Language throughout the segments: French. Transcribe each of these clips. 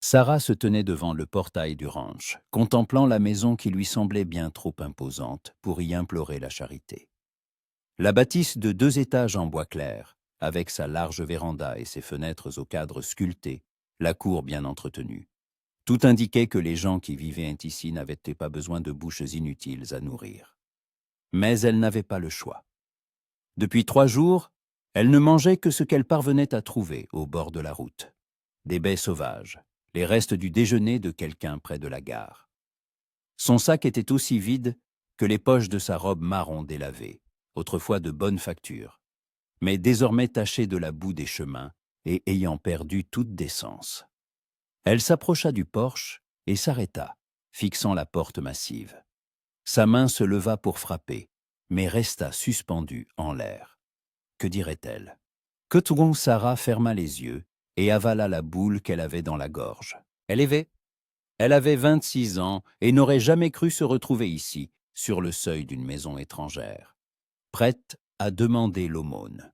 Sarah se tenait devant le portail du ranch, contemplant la maison qui lui semblait bien trop imposante pour y implorer la charité. La bâtisse de 2 étages en bois clair, avec sa large véranda et ses fenêtres aux cadres sculptés, la cour bien entretenue. Tout indiquait que les gens qui vivaient ici n'avaient pas besoin de bouches inutiles à nourrir. Mais elle n'avait pas le choix. Depuis 3 jours, elle ne mangeait que ce qu'elle parvenait à trouver au bord de la route. Des baies sauvages, les restes du déjeuner de quelqu'un près de la gare. Son sac était aussi vide que les poches de sa robe marron délavée, autrefois de bonne facture, mais désormais tachée de la boue des chemins et ayant perdu toute décence. Elle s'approcha du porche et s'arrêta, fixant la porte massive. Sa main se leva pour frapper, mais resta suspendue en l'air. Que dirait-elle? Coton Sarah ferma les yeux et avala la boule qu'elle avait dans la gorge. Elle avait 26 ans et n'aurait jamais cru se retrouver ici, sur le seuil d'une maison étrangère, prête à demander l'aumône.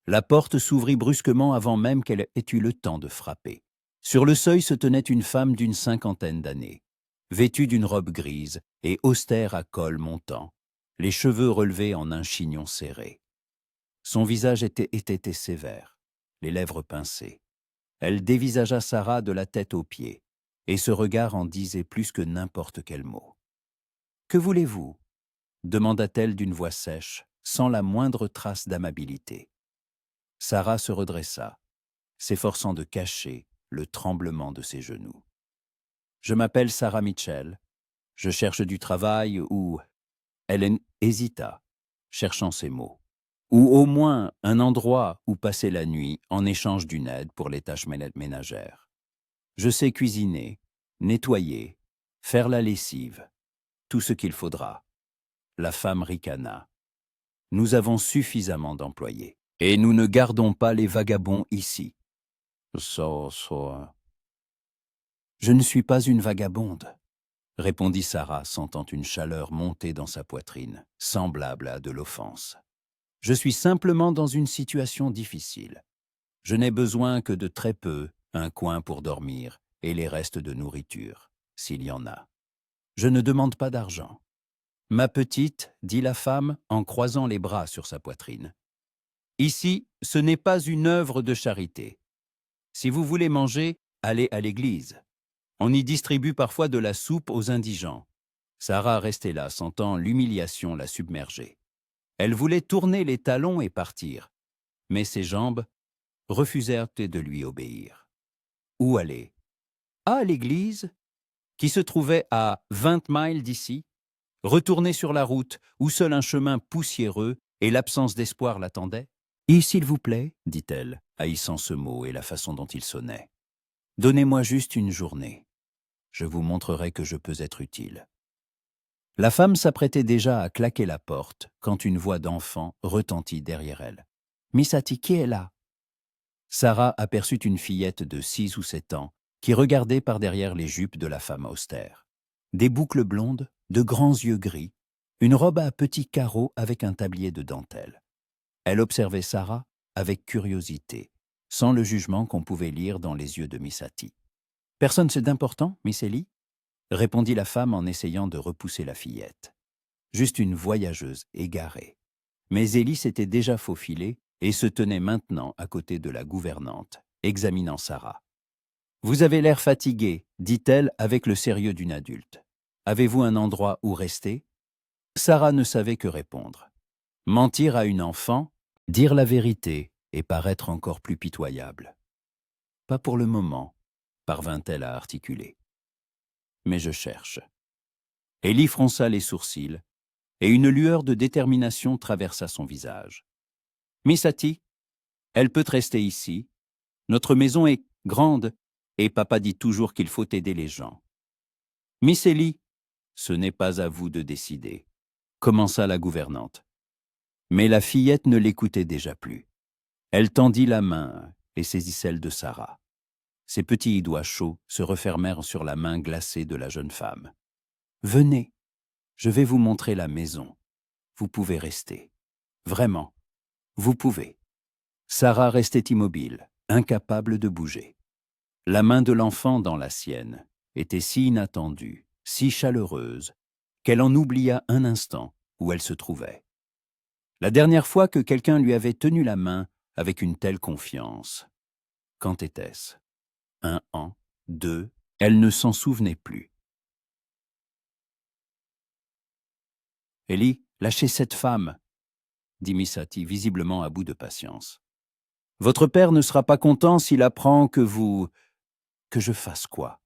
La porte s'ouvrit brusquement avant même qu'elle ait eu le temps de frapper. Sur le seuil se tenait une femme d'une 50aine d'années, vêtue d'une robe grise et austère à col montant, les cheveux relevés en un chignon serré. Son visage était sévère, les lèvres pincées. Elle dévisagea Sarah de la tête aux pieds, et ce regard en disait plus que n'importe quel mot. « Que voulez-vous » demanda-t-elle d'une voix sèche, sans la moindre trace d'amabilité. Sarah se redressa, s'efforçant de cacher le tremblement de ses genoux. « Je m'appelle Sarah Mitchell. Je cherche du travail ou… » Elle hésita, cherchant ses mots. Ou au moins un endroit où passer la nuit en échange d'une aide pour les tâches ménagères. Je sais cuisiner, nettoyer, faire la lessive, tout ce qu'il faudra. La femme ricana. Nous avons suffisamment d'employés. Et nous ne gardons pas les vagabonds ici. Je ne suis pas une vagabonde, répondit Sarah, sentant une chaleur monter dans sa poitrine, semblable à de l'offense. Je suis simplement dans une situation difficile. Je n'ai besoin que de très peu, un coin pour dormir et les restes de nourriture, s'il y en a. Je ne demande pas d'argent. Ma petite, dit la femme en croisant les bras sur sa poitrine. Ici, ce n'est pas une œuvre de charité. Si vous voulez manger, allez à l'église. On y distribue parfois de la soupe aux indigents. Sarah restait là, sentant l'humiliation la submerger. Elle voulait tourner les talons et partir, mais ses jambes refusèrent de lui obéir. Où aller? À l'église, qui se trouvait à 20 miles d'ici, retourner sur la route où seul un chemin poussiéreux et l'absence d'espoir l'attendaient? « S'il vous plaît, dit-elle, haïssant ce mot et la façon dont il sonnait. Donnez-moi juste une journée. Je vous montrerai que je peux être utile. » La femme s'apprêtait déjà à claquer la porte quand une voix d'enfant retentit derrière elle. « Miss Hattie, qui est là ?» Sarah aperçut une fillette de 6 ou 7 ans qui regardait par derrière les jupes de la femme austère. Des boucles blondes, de grands yeux gris, une robe à petits carreaux avec un tablier de dentelle. Elle observait Sarah avec curiosité, sans le jugement qu'on pouvait lire dans les yeux de Miss Hattie. « Personne d'important, Miss Ellie ?» répondit la femme en essayant de repousser la fillette. Juste une voyageuse égarée. Mais Ellie s'était déjà faufilée et se tenait maintenant à côté de la gouvernante, examinant Sarah. « Vous avez l'air fatiguée, dit-elle avec le sérieux d'une adulte. Avez-vous un endroit où rester ?» Sarah ne savait que répondre. Mentir à une enfant, dire la vérité et paraître encore plus pitoyable. « Pas pour le moment, parvint-elle à articuler. Mais je cherche. » Ellie fronça les sourcils et une lueur de détermination traversa son visage. « Miss Hattie, elle peut rester ici. Notre maison est grande et papa dit toujours qu'il faut aider les gens. »« Miss Ellie, ce n'est pas à vous de décider, » commença la gouvernante. Mais la fillette ne l'écoutait déjà plus. Elle tendit la main et saisit celle de Sarah. Ses petits doigts chauds se refermèrent sur la main glacée de la jeune femme. « Venez, je vais vous montrer la maison. Vous pouvez rester. Vraiment, vous pouvez. » Sarah restait immobile, incapable de bouger. La main de l'enfant dans la sienne était si inattendue, si chaleureuse, qu'elle en oublia un instant où elle se trouvait. La dernière fois que quelqu'un lui avait tenu la main avec une telle confiance. Quand était-ce? 1 an, 2, elle ne s'en souvenait plus. « Ellie, lâchez cette femme !» dit Misati, visiblement à bout de patience. « Votre père ne sera pas content s'il apprend que vous... Que je fasse quoi ?»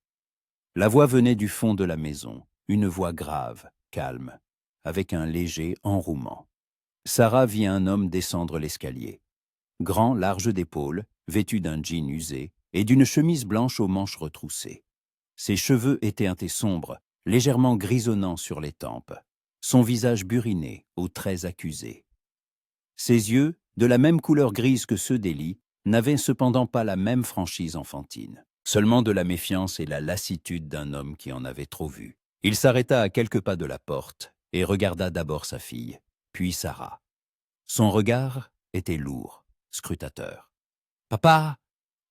La voix venait du fond de la maison, une voix grave, calme, avec un léger enrouement. Sarah vit un homme descendre l'escalier. Grand, large d'épaules, vêtu d'un jean usé et d'une chemise blanche aux manches retroussées. Ses cheveux étaient teintés sombres, légèrement grisonnants sur les tempes. Son visage buriné, aux traits accusés. Ses yeux, de la même couleur grise que ceux d'Ellie, n'avaient cependant pas la même franchise enfantine. Seulement de la méfiance et la lassitude d'un homme qui en avait trop vu. Il s'arrêta à quelques pas de la porte et regarda d'abord sa fille, puis Sarah. Son regard était lourd, scrutateur. « Papa !»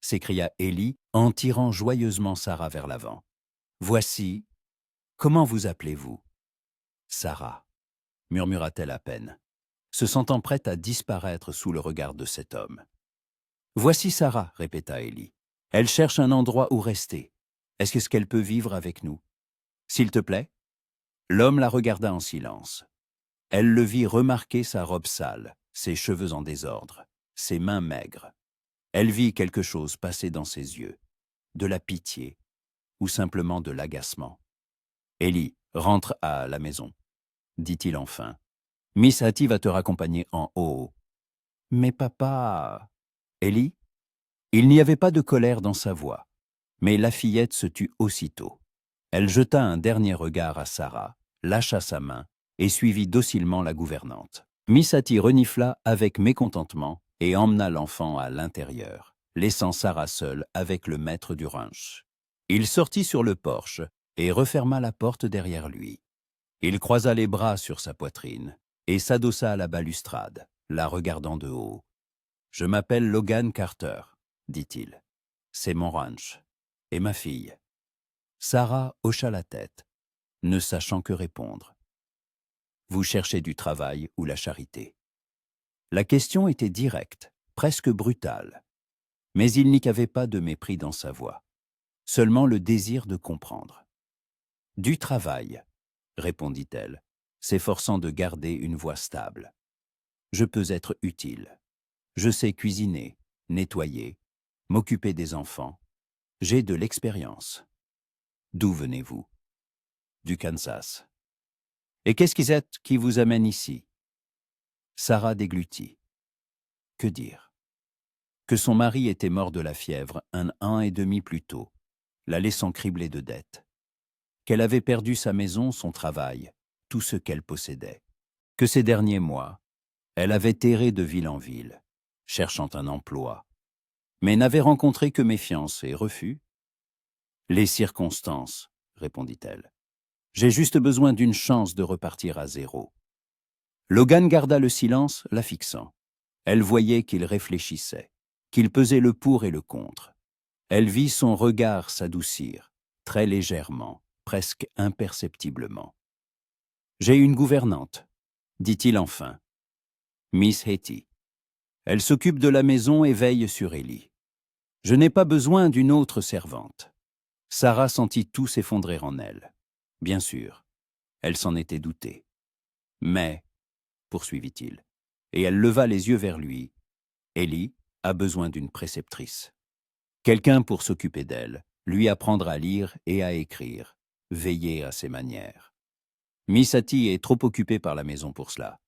s'écria Ellie en tirant joyeusement Sarah vers l'avant. « Voici. Comment vous appelez-vous » ? « Sarah » murmura-t-elle à peine, se sentant prête à disparaître sous le regard de cet homme. « Voici Sarah » répéta Ellie. « Elle cherche un endroit où rester. Est-ce qu'elle peut vivre avec nous ? S'il te plaît ?» L'homme la regarda en silence. Elle le vit remarquer sa robe sale, ses cheveux en désordre, ses mains maigres. Elle vit quelque chose passer dans ses yeux, de la pitié ou simplement de l'agacement. « Ellie, rentre à la maison, » dit-il enfin. « Misati va te raccompagner en haut. »« Mais papa... » Ellie ? Il n'y avait pas de colère dans sa voix, mais la fillette se tut aussitôt. Elle jeta un dernier regard à Sarah, lâcha sa main et suivit docilement la gouvernante. Misati renifla avec mécontentement et emmena l'enfant à l'intérieur, laissant Sarah seule avec le maître du ranch. Il sortit sur le porche et referma la porte derrière lui. Il croisa les bras sur sa poitrine et s'adossa à la balustrade, la regardant de haut. « Je m'appelle Logan Carter, » dit-il. « C'est mon ranch. Et ma fille ?» Sarah hocha la tête, ne sachant que répondre. « Vous cherchez du travail ou la charité ?» La question était directe, presque brutale. Mais il n'y avait pas de mépris dans sa voix, seulement le désir de comprendre. « Du travail », répondit-elle, s'efforçant de garder une voix stable. « Je peux être utile. Je sais cuisiner, nettoyer, m'occuper des enfants. J'ai de l'expérience. » « D'où venez-vous ?»« Du Kansas. »« Et qu'est-ce qui vous amène ici ?» Sarah déglutit. Que dire ? Que son mari était mort de la fièvre 1 an et demi plus tôt, la laissant criblée de dettes. Qu'elle avait perdu sa maison, son travail, tout ce qu'elle possédait. Que ces derniers mois, elle avait erré de ville en ville, cherchant un emploi, mais n'avait rencontré que méfiance et refus. « Les circonstances, » répondit-elle. « J'ai juste besoin d'une chance de repartir à zéro. » Logan garda le silence, la fixant. Elle voyait qu'il réfléchissait, qu'il pesait le pour et le contre. Elle vit son regard s'adoucir, très légèrement, presque imperceptiblement. « J'ai une gouvernante, » dit-il enfin. « Miss Hetty. Elle s'occupe de la maison et veille sur Ellie. Je n'ai pas besoin d'une autre servante. » Sarah sentit tout s'effondrer en elle. Bien sûr, elle s'en était doutée. « Mais, » poursuivit-il, et elle leva les yeux vers lui, « Ellie a besoin d'une préceptrice. Quelqu'un pour s'occuper d'elle, lui apprendre à lire et à écrire, veiller à ses manières. Misati est trop occupée par la maison pour cela. »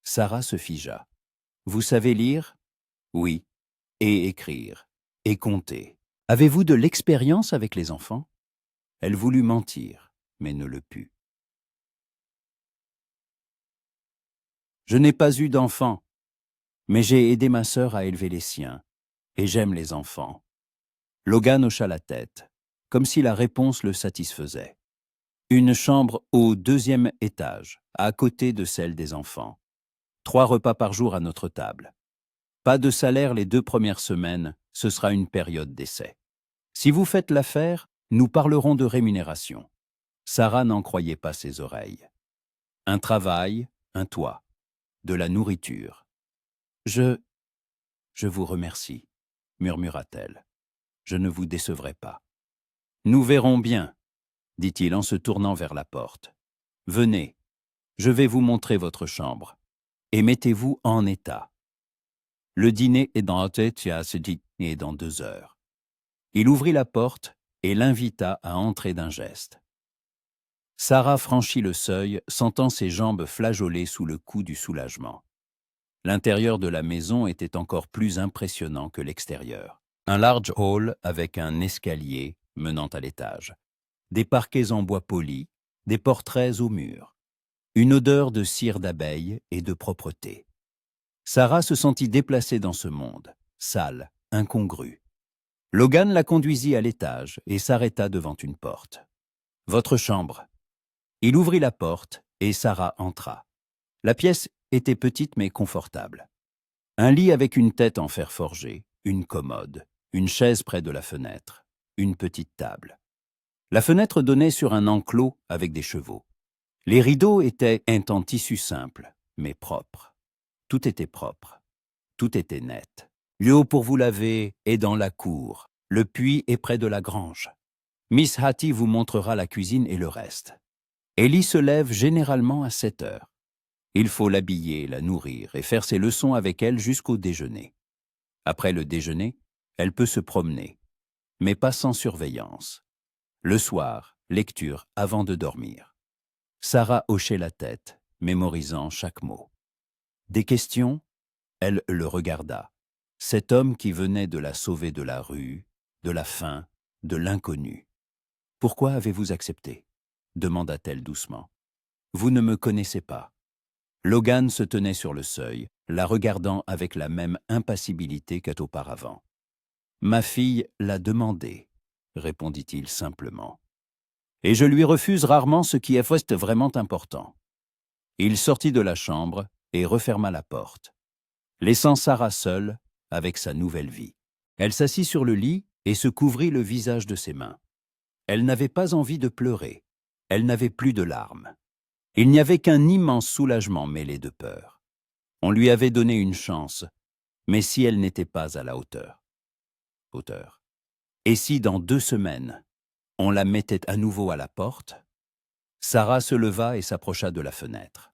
Sarah se figea. « Vous savez lire ?»« Oui. Et écrire. Et compter. Avez-vous de l'expérience avec les enfants ?» Elle voulut mentir, mais ne le put. « Je n'ai pas eu d'enfants, mais j'ai aidé ma sœur à élever les siens, et j'aime les enfants. » Logan hocha la tête, comme si la réponse le satisfaisait. « Une chambre au 2e étage, à côté de celle des enfants. 3 repas par jour à notre table. Pas de salaire les 2 premières semaines, ce sera une période d'essai. Si vous faites l'affaire, nous parlerons de rémunération. Sarah n'en croyait pas ses oreilles. Un travail, un toit, de la nourriture. Je vous remercie, murmura-t-elle. Je ne vous décevrai pas. Nous verrons bien, dit-il en se tournant vers la porte. Venez, je vais vous montrer votre chambre. Et mettez-vous en état. Le dîner est dans et dans 2 heures. Il ouvrit la porte et l'invita à entrer d'un geste. Sarah franchit le seuil, sentant ses jambes flageoler sous le coup du soulagement. L'intérieur de la maison était encore plus impressionnant que l'extérieur. Un large hall avec un escalier menant à l'étage, des parquets en bois poli, des portraits aux murs, une odeur de cire d'abeille et de propreté. Sarah se sentit déplacée dans ce monde, sale, incongru. Logan la conduisit à l'étage et s'arrêta devant une porte. « Votre chambre. » Il ouvrit la porte et Sarah entra. La pièce était petite mais confortable. Un lit avec une tête en fer forgé, une commode, une chaise près de la fenêtre, une petite table. La fenêtre donnait sur un enclos avec des chevaux. Les rideaux étaient en tissu simple, mais propre. Tout était propre. Tout était net. L'eau pour vous laver est dans la cour. Le puits est près de la grange. Miss Hattie vous montrera la cuisine et le reste. Ellie se lève généralement à 7 heures. Il faut l'habiller, la nourrir et faire ses leçons avec elle jusqu'au déjeuner. Après le déjeuner, elle peut se promener, mais pas sans surveillance. Le soir, lecture avant de dormir. Sarah hochait la tête, mémorisant chaque mot. Des questions? Elle le regarda. Cet homme qui venait de la sauver de la rue, de la faim, de l'inconnu. « Pourquoi avez-vous accepté ?» demanda-t-elle doucement. « Vous ne me connaissez pas. » Logan se tenait sur le seuil, la regardant avec la même impassibilité qu'auparavant. « Ma fille l'a demandé, » répondit-il simplement. « Et je lui refuse rarement ce qui est vraiment important. » Il sortit de la chambre et referma la porte, laissant Sarah seule avec sa nouvelle vie. Elle s'assit sur le lit et se couvrit le visage de ses mains. Elle n'avait pas envie de pleurer. Elle n'avait plus de larmes. Il n'y avait qu'un immense soulagement mêlé de peur. On lui avait donné une chance, mais si elle n'était pas à la hauteur. Et si dans 2 semaines, on la mettait à nouveau à la porte? Sarah se leva et s'approcha de la fenêtre.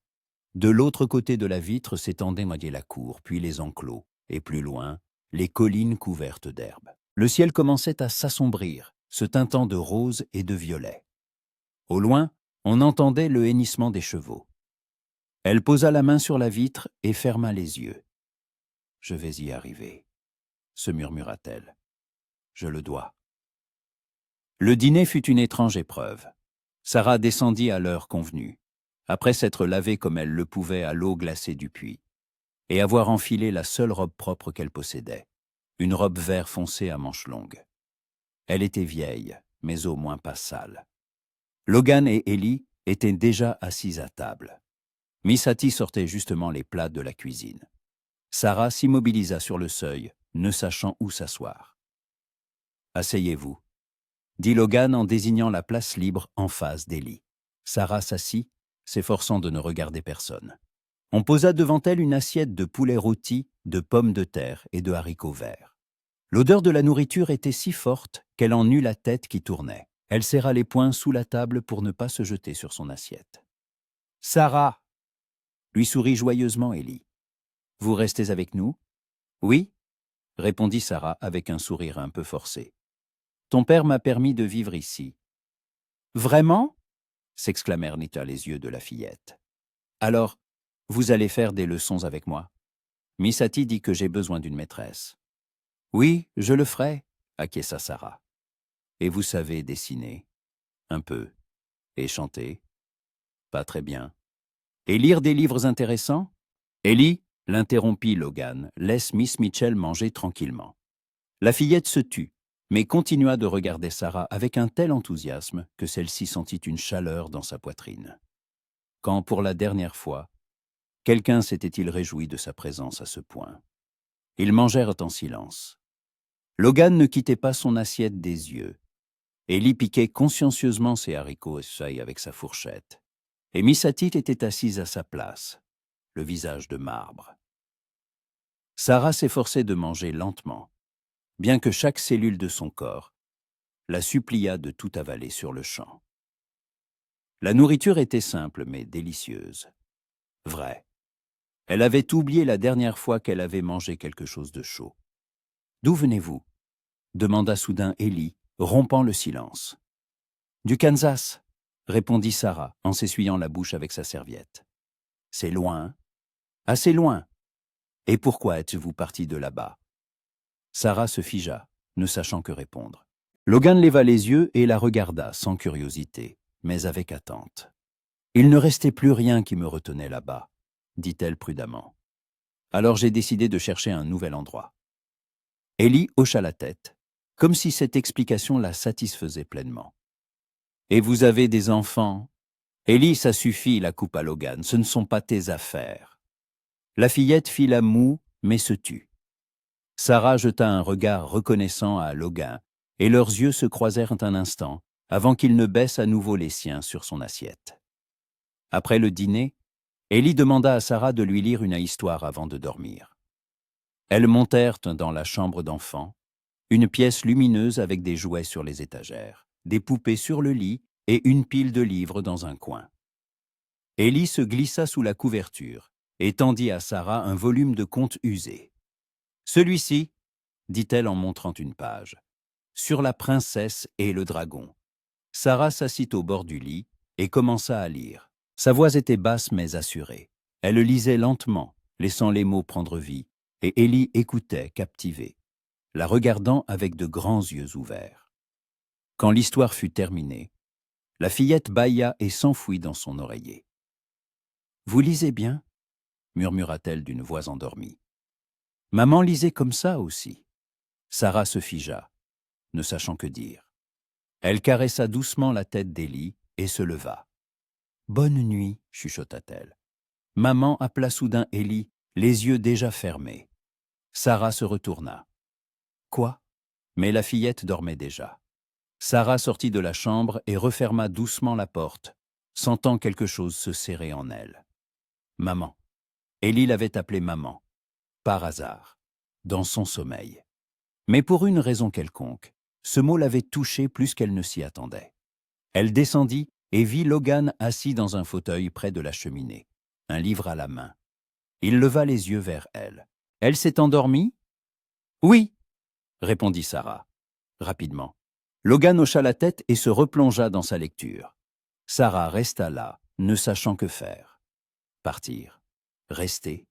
De l'autre côté de la vitre s'étendait la cour, puis les enclos, et plus loin, les collines couvertes d'herbe. Le ciel commençait à s'assombrir, se teintant de rose et de violet. Au loin, on entendait le hennissement des chevaux. Elle posa la main sur la vitre et ferma les yeux. « Je vais y arriver, » se murmura-t-elle. « Je le dois. » Le dîner fut une étrange épreuve. Sarah descendit à l'heure convenue, après s'être lavée comme elle le pouvait à l'eau glacée du puits, et avoir enfilé la seule robe propre qu'elle possédait, une robe vert foncé à manches longues. Elle était vieille, mais au moins pas sale. Logan et Ellie étaient déjà assis à table. Miss Hattie sortait justement les plats de la cuisine. Sarah s'immobilisa sur le seuil, ne sachant où s'asseoir. « Asseyez-vous », dit Logan en désignant la place libre en face d'Ellie. Sarah s'assit, s'efforçant de ne regarder personne. On posa devant elle une assiette de poulet rôti, de pommes de terre et de haricots verts. L'odeur de la nourriture était si forte qu'elle en eut la tête qui tournait. Elle serra les poings sous la table pour ne pas se jeter sur son assiette. « Sarah !» lui sourit joyeusement Ellie. « Vous restez avec nous ?»« Oui » répondit Sarah avec un sourire un peu forcé. « Ton père m'a permis de vivre ici. »« Vraiment ?» s'exclamèrent les yeux de la fillette. « Alors, vous allez faire des leçons avec moi. Miss Hattie dit que j'ai besoin d'une maîtresse. »« Oui, je le ferai, » acquiesça Sarah. « Et vous savez dessiner ? » ?»« Un peu. Et chanter ? » ?»« Pas très bien. »« Et lire des livres intéressants ? » Ellie l'interrompit Logan, laisse Miss Mitchell manger tranquillement. La fillette se tut, mais continua de regarder Sarah avec un tel enthousiasme que celle-ci sentit une chaleur dans sa poitrine. Quand, pour la dernière fois, quelqu'un s'était-il réjoui de sa présence à ce point? Ils mangèrent en silence. Logan ne quittait pas son assiette des yeux. Ellie piquait consciencieusement ses haricots et feuilles avec sa fourchette. Et Misati était assise à sa place, le visage de marbre. Sarah s'efforçait de manger lentement, bien que chaque cellule de son corps la supplia de tout avaler sur le champ. La nourriture était simple mais délicieuse. Vrai. Elle avait oublié la dernière fois qu'elle avait mangé quelque chose de chaud. « D'où venez-vous » demanda soudain Ellie, rompant le silence. « Du Kansas » répondit Sarah en s'essuyant la bouche avec sa serviette. « C'est loin, assez loin. Et pourquoi êtes-vous parti de là-bas » Sarah se figea, ne sachant que répondre. Logan leva les yeux et la regarda sans curiosité, mais avec attente. « Il ne restait plus rien qui me retenait là-bas, » dit-elle prudemment. « Alors j'ai décidé de chercher un nouvel endroit. » Ellie hocha la tête, comme si cette explication la satisfaisait pleinement. « Et vous avez des enfants ?» « Ellie, ça suffit, la coupa Logan, ce ne sont pas tes affaires. » La fillette fit la moue, mais se tut. Sarah jeta un regard reconnaissant à Logan, et leurs yeux se croisèrent un instant, avant qu'il ne baisse à nouveau les siens sur son assiette. Après le dîner, Ellie demanda à Sarah de lui lire une histoire avant de dormir. Elles montèrent dans la chambre d'enfant, une pièce lumineuse avec des jouets sur les étagères, des poupées sur le lit et une pile de livres dans un coin. Ellie se glissa sous la couverture et tendit à Sarah un volume de contes usés. « Celui-ci, » dit-elle en montrant une page, « sur la princesse et le dragon. » Sarah s'assit au bord du lit et commença à lire. Sa voix était basse mais assurée. Elle lisait lentement, laissant les mots prendre vie, et Ellie écoutait, captivée, la regardant avec de grands yeux ouverts. Quand l'histoire fut terminée, la fillette bâilla et s'enfouit dans son oreiller. « Vous lisez bien » murmura-t-elle d'une voix endormie. « Maman lisait comme ça aussi. » Sarah se figea, ne sachant que dire. Elle caressa doucement la tête d'Ellie et se leva. « Bonne nuit, chuchota-t-elle. Maman appela soudain Ellie, les yeux déjà fermés. Sarah se retourna. « Quoi ?» Mais la fillette dormait déjà. Sarah sortit de la chambre et referma doucement la porte, sentant quelque chose se serrer en elle. Maman. Ellie l'avait appelée maman, par hasard, dans son sommeil. Mais pour une raison quelconque, ce mot l'avait touchée plus qu'elle ne s'y attendait. Elle descendit et vit Logan assis dans un fauteuil près de la cheminée, un livre à la main. Il leva les yeux vers elle. « Elle s'est endormie ?»« Oui, » répondit Sarah, rapidement. Logan hocha la tête et se replongea dans sa lecture. Sarah resta là, ne sachant que faire. Partir. Rester.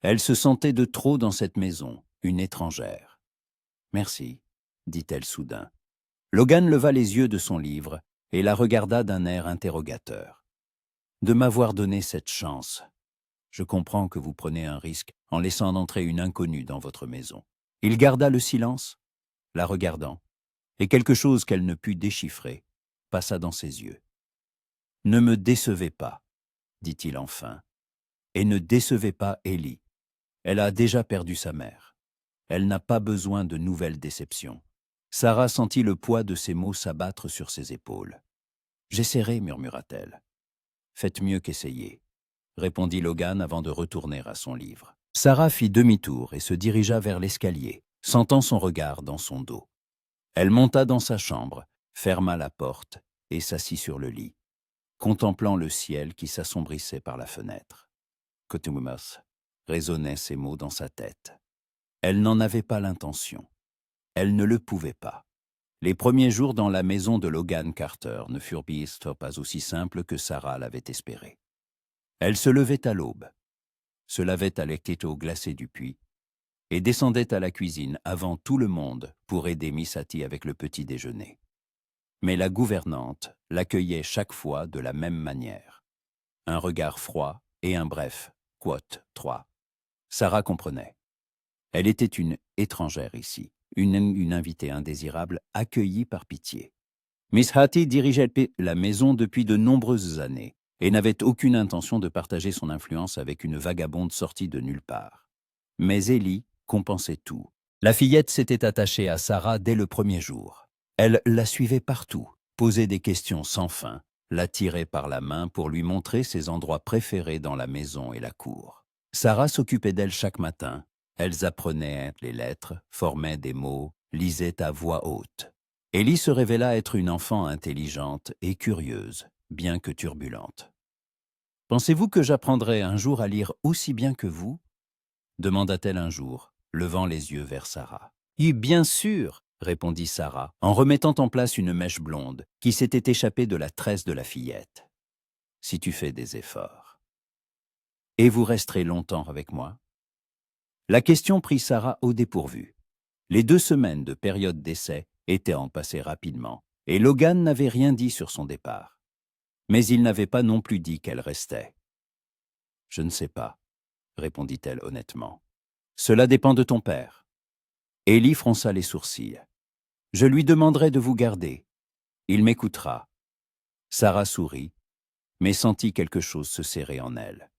Elle se sentait de trop dans cette maison, une étrangère. « Merci, » dit-elle soudain. Logan leva les yeux de son livre et la regarda d'un air interrogateur. « De m'avoir donné cette chance. Je comprends que vous prenez un risque en laissant entrer une inconnue dans votre maison. » Il garda le silence, la regardant, et quelque chose qu'elle ne put déchiffrer passa dans ses yeux. « Ne me décevez pas, » dit-il enfin, « et ne décevez pas Ellie. Elle a déjà perdu sa mère. Elle n'a pas besoin de nouvelles déceptions. » Sarah sentit le poids de ces mots s'abattre sur ses épaules. « J'essaierai, » murmura-t-elle. « Faites mieux qu'essayer, » répondit Logan avant de retourner à son livre. Sarah fit demi-tour et se dirigea vers l'escalier, sentant son regard dans son dos. Elle monta dans sa chambre, ferma la porte et s'assit sur le lit, contemplant le ciel qui s'assombrissait par la fenêtre. « Kotumumas » résonnaient ces mots dans sa tête. Elle n'en avait pas l'intention. Elle ne le pouvait pas. Les premiers jours dans la maison de Logan Carter ne furent pas aussi simples que Sarah l'avait espéré. Elle se levait à l'aube, se lavait à l'étau glacé du puits et descendait à la cuisine avant tout le monde pour aider Misati avec le petit déjeuner. Mais la gouvernante l'accueillait chaque fois de la même manière. Un regard froid et un bref « quote 3 ». Sarah comprenait. Elle était une étrangère ici, une invitée indésirable accueillie par pitié. Miss Hattie dirigeait la maison depuis de nombreuses années et n'avait aucune intention de partager son influence avec une vagabonde sortie de nulle part. Mais Ellie compensait tout La fillette s'était attachée à Sarah dès le premier jour. Elle la suivait partout, posait des questions sans fin, la tirait par la main pour lui montrer ses endroits préférés dans la maison et la cour. Sarah s'occupait d'elle chaque matin. Elles apprenaient les lettres, formaient des mots, lisaient à voix haute. Ellie se révéla être une enfant intelligente et curieuse, bien que turbulente. « Pensez-vous que j'apprendrai un jour à lire aussi bien que vous ?» demanda-t-elle un jour, levant les yeux vers Sarah. « Oui, bien sûr !» répondit Sarah, en remettant en place une mèche blonde qui s'était échappée de la tresse de la fillette. « Si tu fais des efforts. »« Et vous resterez longtemps avec moi ?» La question prit Sarah au dépourvu. Les 2 semaines de période d'essai étaient en passées rapidement, et Logan n'avait rien dit sur son départ. Mais il n'avait pas non plus dit qu'elle restait. « Je ne sais pas, » répondit-elle honnêtement. « Cela dépend de ton père. » Ellie fronça les sourcils. « Je lui demanderai de vous garder. Il m'écoutera. » Sarah sourit, mais sentit quelque chose se serrer en elle.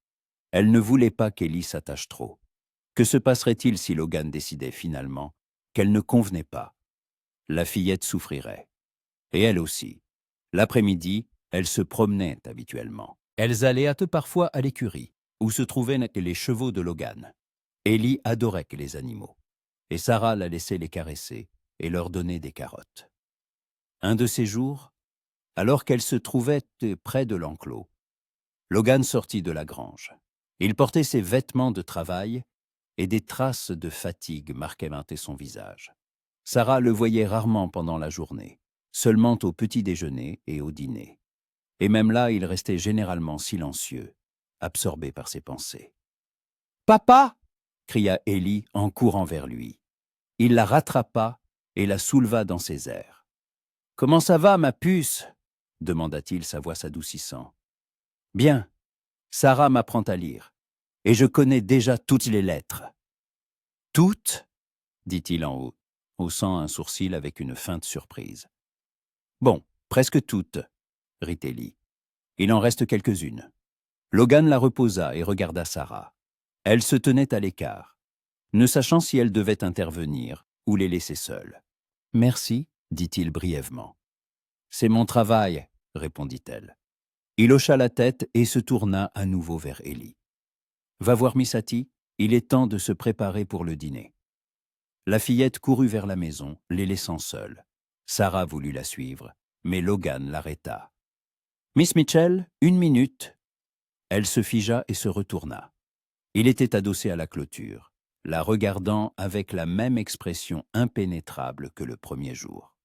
Elle ne voulait pas qu'Ellie s'attache trop. Que se passerait-il si Logan décidait finalement qu'elle ne convenait pas? La fillette souffrirait. Et elle aussi. L'après-midi, elle se promenait habituellement. Elles allaient hâte parfois à l'écurie, où se trouvaient les chevaux de Logan. Ellie adorait les animaux, et Sarah la laissait les caresser et leur donner des carottes. Un de ces jours, alors qu'elle se trouvait près de l'enclos, Logan sortit de la grange. Il portait ses vêtements de travail et des traces de fatigue marquaient son visage. Sarah le voyait rarement pendant la journée, seulement au petit déjeuner et au dîner. Et même là, il restait généralement silencieux, absorbé par ses pensées. « Papa !» cria Ellie en courant vers lui. Il la rattrapa et la souleva dans ses airs. « Comment ça va, ma puce ?» demanda-t-il, sa voix s'adoucissant. « Bien, Sarah m'apprend à lire, et je connais déjà toutes les lettres. »« Toutes ?» dit-il en haut, haussant un sourcil avec une feinte surprise. « Bon, presque toutes, » rit Ellie. « Il en reste quelques-unes. » Logan la reposa et regarda Sarah. Elle se tenait à l'écart, ne sachant si elle devait intervenir ou les laisser seuls. « Merci, » dit-il brièvement. « C'est mon travail, » répondit-elle. Il hocha la tête et se tourna à nouveau vers Ellie. « Va voir Misati, il est temps de se préparer pour le dîner. » La fillette courut vers la maison, les laissant seuls. Sarah voulut la suivre, mais Logan l'arrêta. « Miss Mitchell, 1 minute. » Elle se figea et se retourna. Il était adossé à la clôture, la regardant avec la même expression impénétrable que le premier jour.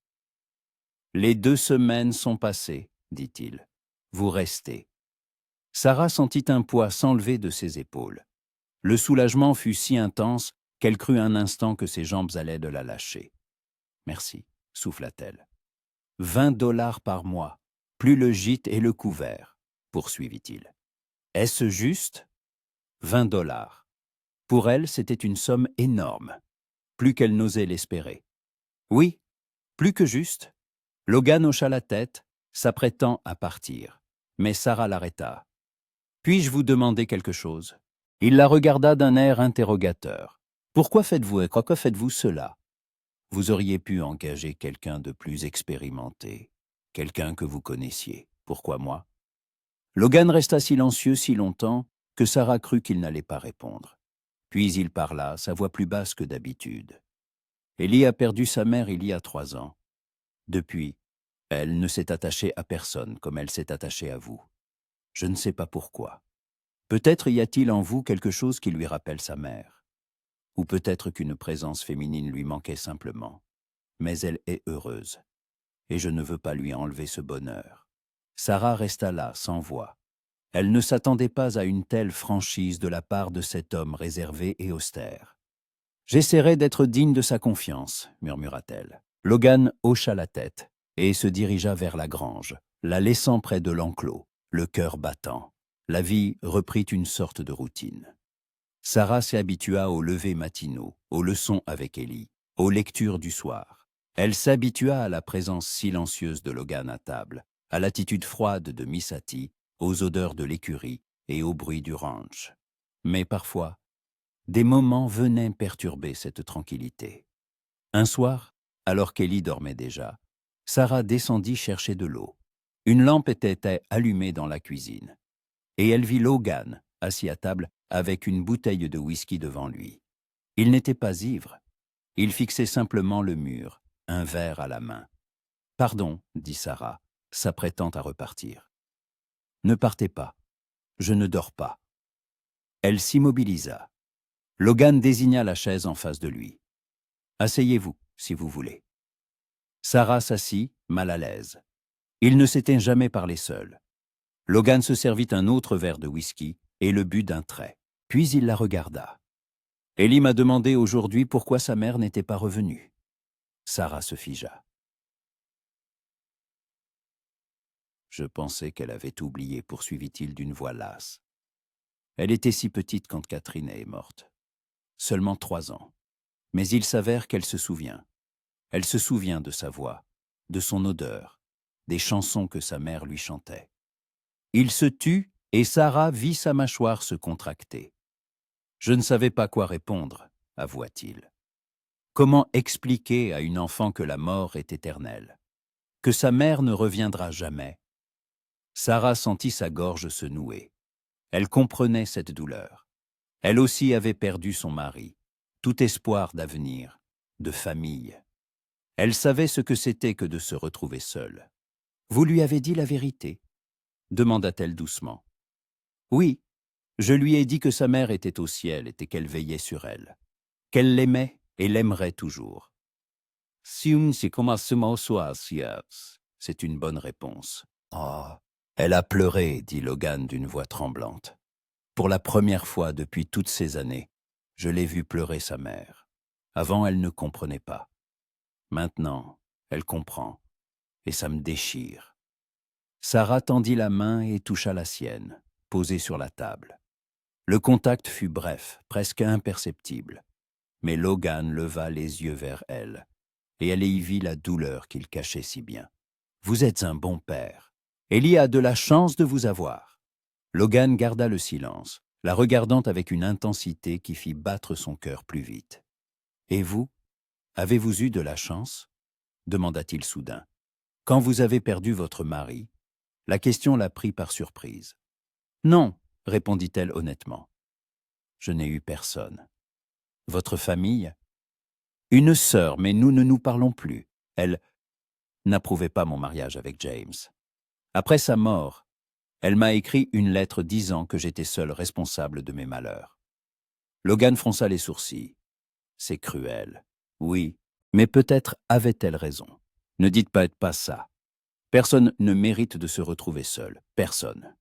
« Les 2 semaines sont passées, » dit-il. « Vous restez. » Sarah sentit un poids s'enlever de ses épaules. Le soulagement fut si intense qu'elle crut un instant que ses jambes allaient de la lâcher. « Merci, » souffla-t-elle. « 20 $ par mois, plus le gîte et le couvert, » poursuivit-il. « Est-ce juste ? 20 $. Pour elle, c'était une somme énorme, plus qu'elle n'osait l'espérer. « Oui, plus que juste. » Logan hocha la tête, s'apprêtant à partir, mais Sarah l'arrêta. « Puis-je vous demander quelque chose ?» Il la regarda d'un air interrogateur. « Pourquoi faites-vous cela ? Vous auriez pu engager quelqu'un de plus expérimenté, quelqu'un que vous connaissiez. Pourquoi moi ?» Logan resta silencieux si longtemps que Sarah crut qu'il n'allait pas répondre. Puis il parla, sa voix plus basse que d'habitude. « Ellie a perdu sa mère il y a 3 ans. Depuis, elle ne s'est attachée à personne comme elle s'est attachée à vous. Je ne sais pas pourquoi. Peut-être y a-t-il en vous quelque chose qui lui rappelle sa mère. Ou peut-être qu'une présence féminine lui manquait simplement. Mais elle est heureuse. Et je ne veux pas lui enlever ce bonheur. » Sarah resta là, sans voix. Elle ne s'attendait pas à une telle franchise de la part de cet homme réservé et austère. « J'essaierai d'être digne de sa confiance, » murmura-t-elle. Logan hocha la tête et se dirigea vers la grange, la laissant près de l'enclos, le cœur battant. La vie reprit une sorte de routine. Sarah s'habitua aux levers matinaux, aux leçons avec Ellie, aux lectures du soir. Elle s'habitua à la présence silencieuse de Logan à table, à l'attitude froide de Misati, aux odeurs de l'écurie et au bruit du ranch. Mais parfois, Des moments venaient perturber cette tranquillité. Un soir, alors qu'Ellie dormait déjà, Sarah descendit chercher de l'eau. Une lampe était allumée dans la cuisine, et elle vit Logan, assis à table, avec une bouteille de whisky devant lui. Il n'était pas ivre, il fixait simplement le mur, un verre à la main. « Pardon, » dit Sarah, s'apprêtant à repartir. « Ne partez pas, je ne dors pas. » Elle s'immobilisa. Logan désigna la chaise en face de lui. « Asseyez-vous, si vous voulez. » Sarah s'assit, mal à l'aise. Ils ne s'étaient jamais parlé seuls. Logan se servit un autre verre de whisky et le but d'un trait. Puis il la regarda. « Ellie m'a demandé aujourd'hui pourquoi sa mère n'était pas revenue. » Sarah se figea. « Je pensais qu'elle avait oublié, poursuivit-il d'une voix lasse. Elle était si petite quand Catherine est morte. Seulement 3 ans. Mais il s'avère qu'elle se souvient. Elle se souvient de sa voix, de son odeur, des chansons que sa mère lui chantait. » Il se tut et Sarah vit sa mâchoire se contracter. « Je ne savais pas quoi répondre, » avoua-t-il. Comment expliquer à une enfant que la mort est éternelle, que sa mère ne reviendra jamais? Sarah sentit sa gorge se nouer. Elle comprenait cette douleur. Elle aussi avait perdu son mari, tout espoir d'avenir, de famille. Elle savait ce que c'était que de se retrouver seule. « Vous lui avez dit la vérité ?» demanda-t-elle doucement. « Oui, je lui ai dit que sa mère était au ciel et qu'elle veillait sur elle, qu'elle l'aimait et l'aimerait toujours. » C'est une bonne réponse. « Oh, elle a pleuré, » dit Logan d'une voix tremblante. « Pour la première fois depuis toutes ces années, je l'ai vue pleurer sa mère. Avant, elle ne comprenait pas. Maintenant, elle comprend, et ça me déchire. » Sarah tendit la main et toucha la sienne, posée sur la table. Le contact fut bref, presque imperceptible. Mais Logan leva les yeux vers elle, et elle y vit la douleur qu'il cachait si bien. « Vous êtes un bon père. Ellie a de la chance de vous avoir. » Logan garda le silence, la regardant avec une intensité qui fit battre son cœur plus vite. « Et vous, avez-vous eu de la chance ?» demanda-t-il soudain. « Quand vous avez perdu votre mari ?» La question la prit par surprise. « Non, » répondit-elle honnêtement. « Je n'ai eu personne. » « Votre famille ?»« Une sœur, mais nous ne nous parlons plus. Elle n'approuvait pas mon mariage avec James. Après sa mort, elle m'a écrit une lettre disant que j'étais seul responsable de mes malheurs. » Logan fronça les sourcils. « C'est cruel. Oui, mais peut-être avait-elle raison. Ne dites pas ça. Personne ne mérite de se retrouver seul. Personne. »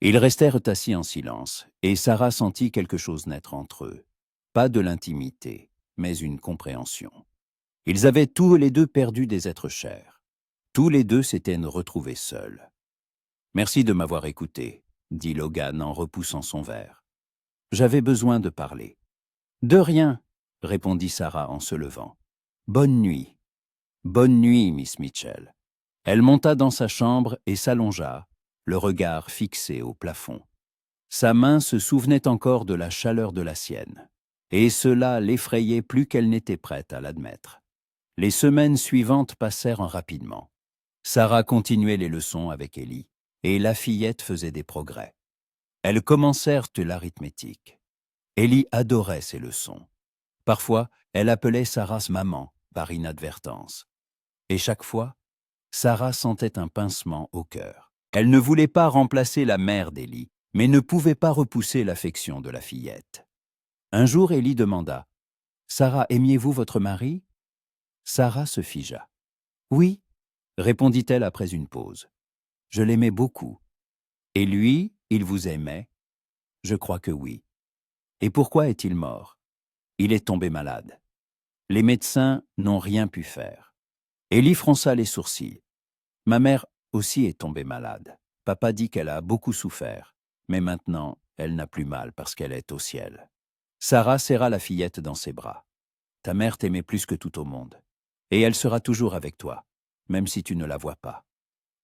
Ils restèrent assis en silence, et Sarah sentit quelque chose naître entre eux. Pas de l'intimité, mais une compréhension. Ils avaient tous les deux perdu des êtres chers. Tous les deux s'étaient retrouvés seuls. « Merci de m'avoir écouté, » dit Logan en repoussant son verre. « J'avais besoin de parler. »« De rien, » répondit Sarah en se levant. « Bonne nuit. »« Bonne nuit, Miss Mitchell. » Elle monta dans sa chambre et s'allongea, le regard fixé au plafond. Sa main se souvenait encore de la chaleur de la sienne, et cela l'effrayait plus qu'elle n'était prête à l'admettre. Les semaines suivantes passèrent rapidement. Sarah continuait les leçons avec Ellie, et la fillette faisait des progrès. Elles commencèrent l'arithmétique. Ellie adorait ses leçons. Parfois, elle appelait Sarah maman par inadvertance. Et chaque fois, Sarah sentait un pincement au cœur. Elle ne voulait pas remplacer la mère d'Ellie, mais ne pouvait pas repousser l'affection de la fillette. Un jour, Ellie demanda « Sarah, aimiez-vous votre mari ?» Sarah se figea. « Oui, » répondit-elle après une pause. « Je l'aimais beaucoup. » « Et lui, il vous aimait ?» ?»« Je crois que oui. »« Et pourquoi est-il mort ?»« Il est tombé malade. » Les médecins n'ont rien pu faire. Ellie fronça les sourcils. « Ma mère aussi est tombée malade. Papa dit qu'elle a beaucoup souffert, mais maintenant, elle n'a plus mal parce qu'elle est au ciel. » Sarah serra la fillette dans ses bras. « Ta mère t'aimait plus que tout au monde, et elle sera toujours avec toi, même si tu ne la vois pas. »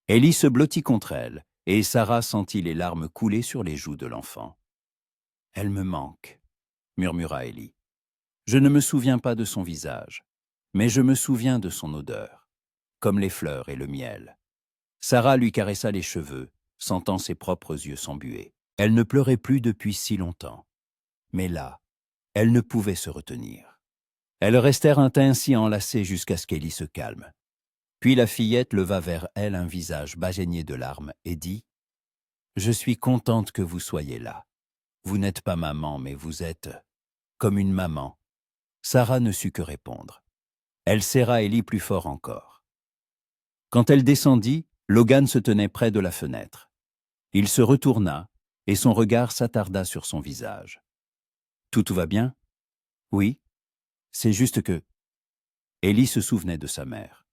Ellie se blottit contre elle, et Sarah sentit les larmes couler sur les joues de l'enfant. « Elle me manque. murmura Ellie. Je ne me souviens pas de son visage, mais je me souviens de son odeur, comme les fleurs et le miel. Sarah lui caressa les cheveux, sentant ses propres yeux s'embuer. Elle ne pleurait plus depuis si longtemps. Mais là, elle ne pouvait se retenir. Elles restèrent ainsi enlacées jusqu'à ce qu'Ellie se calme. Puis la fillette leva vers elle un visage basaigné de larmes et dit « Je suis contente que vous soyez là. Vous n'êtes pas maman, mais vous êtes comme une maman. » Sarah ne sut que répondre. Elle serra Ellie plus fort encore. Quand elle descendit, Logan se tenait près de la fenêtre. Il se retourna et son regard s'attarda sur son visage. « Tout va bien ? » ?»« Oui. C'est juste que... » Ellie se souvenait de sa mère.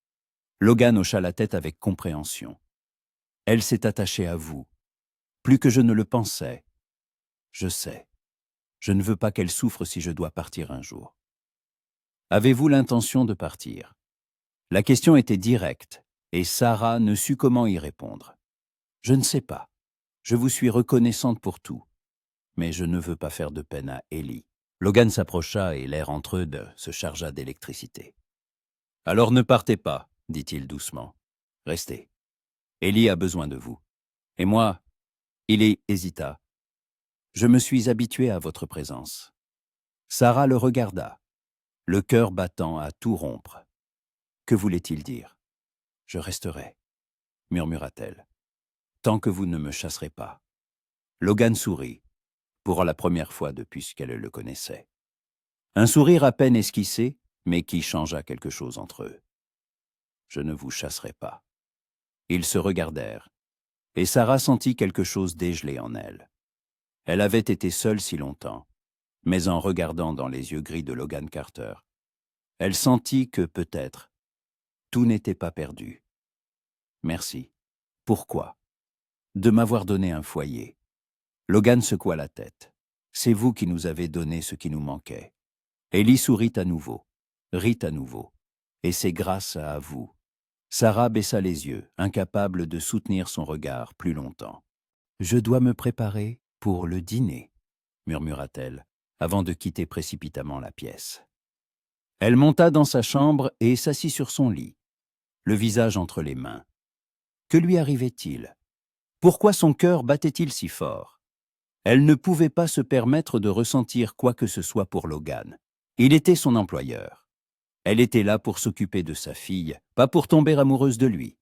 Logan hocha la tête avec compréhension. « Elle s'est attachée à vous. Plus que je ne le pensais. Je sais. Je ne veux pas qu'elle souffre si je dois partir un jour. » « Avez-vous l'intention de partir ?» La question était directe, et Sarah ne sut comment y répondre. « Je ne sais pas. Je vous suis reconnaissante pour tout. Mais je ne veux pas faire de peine à Ellie. » Logan s'approcha et l'air entre eux se chargea d'électricité. « Alors ne partez pas, dit-il doucement. Restez. Ellie a besoin de vous. Et moi, il hésita. Je me suis habitué à votre présence. » Sarah le regarda, le cœur battant à tout rompre. Que voulait-il dire ? Je resterai, murmura-t-elle, tant que vous ne me chasserez pas. Logan sourit, pour la première fois depuis qu'elle le connaissait. Un sourire à peine esquissé, mais qui changea quelque chose entre eux. Je ne vous chasserai pas. Ils se regardèrent, et Sarah sentit quelque chose dégelé en elle. Elle avait été seule si longtemps, mais en regardant dans les yeux gris de Logan Carter, elle sentit que peut-être tout n'était pas perdu. Merci. Pourquoi ? De m'avoir donné un foyer. Logan secoua la tête. C'est vous qui nous avez donné ce qui nous manquait. Ellie sourit à nouveau, rit à nouveau. Et c'est grâce à vous. Sarah baissa les yeux, incapable de soutenir son regard plus longtemps. Je dois me préparer pour le dîner, murmura-t-elle, avant de quitter précipitamment la pièce. Elle monta dans sa chambre et s'assit sur son lit, le visage entre les mains. Que lui arrivait-il ? Pourquoi son cœur battait-il si fort ? Elle ne pouvait pas se permettre de ressentir quoi que ce soit pour Logan. Il était son employeur. Elle était là pour s'occuper de sa fille, pas pour tomber amoureuse de lui.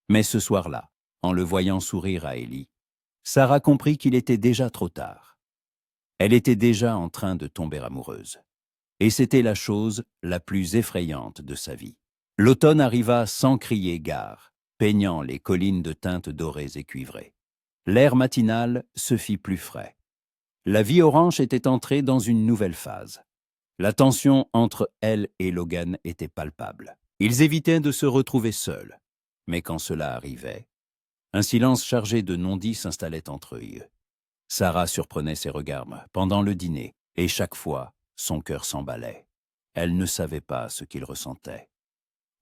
Mais ce soir-là, en le voyant sourire à Ellie, Sarah comprit qu'il était déjà trop tard. Elle était déjà en train de tomber amoureuse. Et c'était la chose la plus effrayante de sa vie. L'automne arriva sans crier gare, peignant les collines de teintes dorées et cuivrées. L'air matinal se fit plus frais. La vie au ranch était entrée dans une nouvelle phase. La tension entre elle et Logan était palpable. Ils évitaient de se retrouver seuls. Mais quand cela arrivait, un silence chargé de non-dits s'installait entre eux. Sarah surprenait ses regards pendant le dîner, et chaque fois, son cœur s'emballait. Elle ne savait pas ce qu'il ressentait.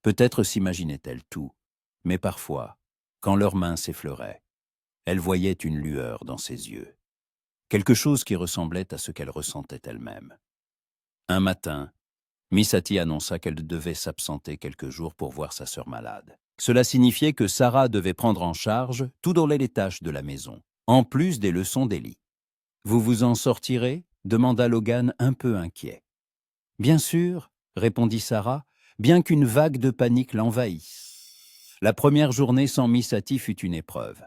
Peut-être s'imaginait-elle tout, mais parfois, quand leurs mains s'effleuraient, elle voyait une lueur dans ses yeux. Quelque chose qui ressemblait à ce qu'elle ressentait elle-même. Un matin, Misati annonça qu'elle devait s'absenter quelques jours pour voir sa sœur malade. Cela signifiait que Sarah devait prendre en charge toutes les tâches de la maison, en plus des leçons d'Ellie. « Vous vous en sortirez » demanda Logan un peu inquiet. « Bien sûr » répondit Sarah, bien qu'une vague de panique l'envahisse. La première journée sans Misati fut une épreuve.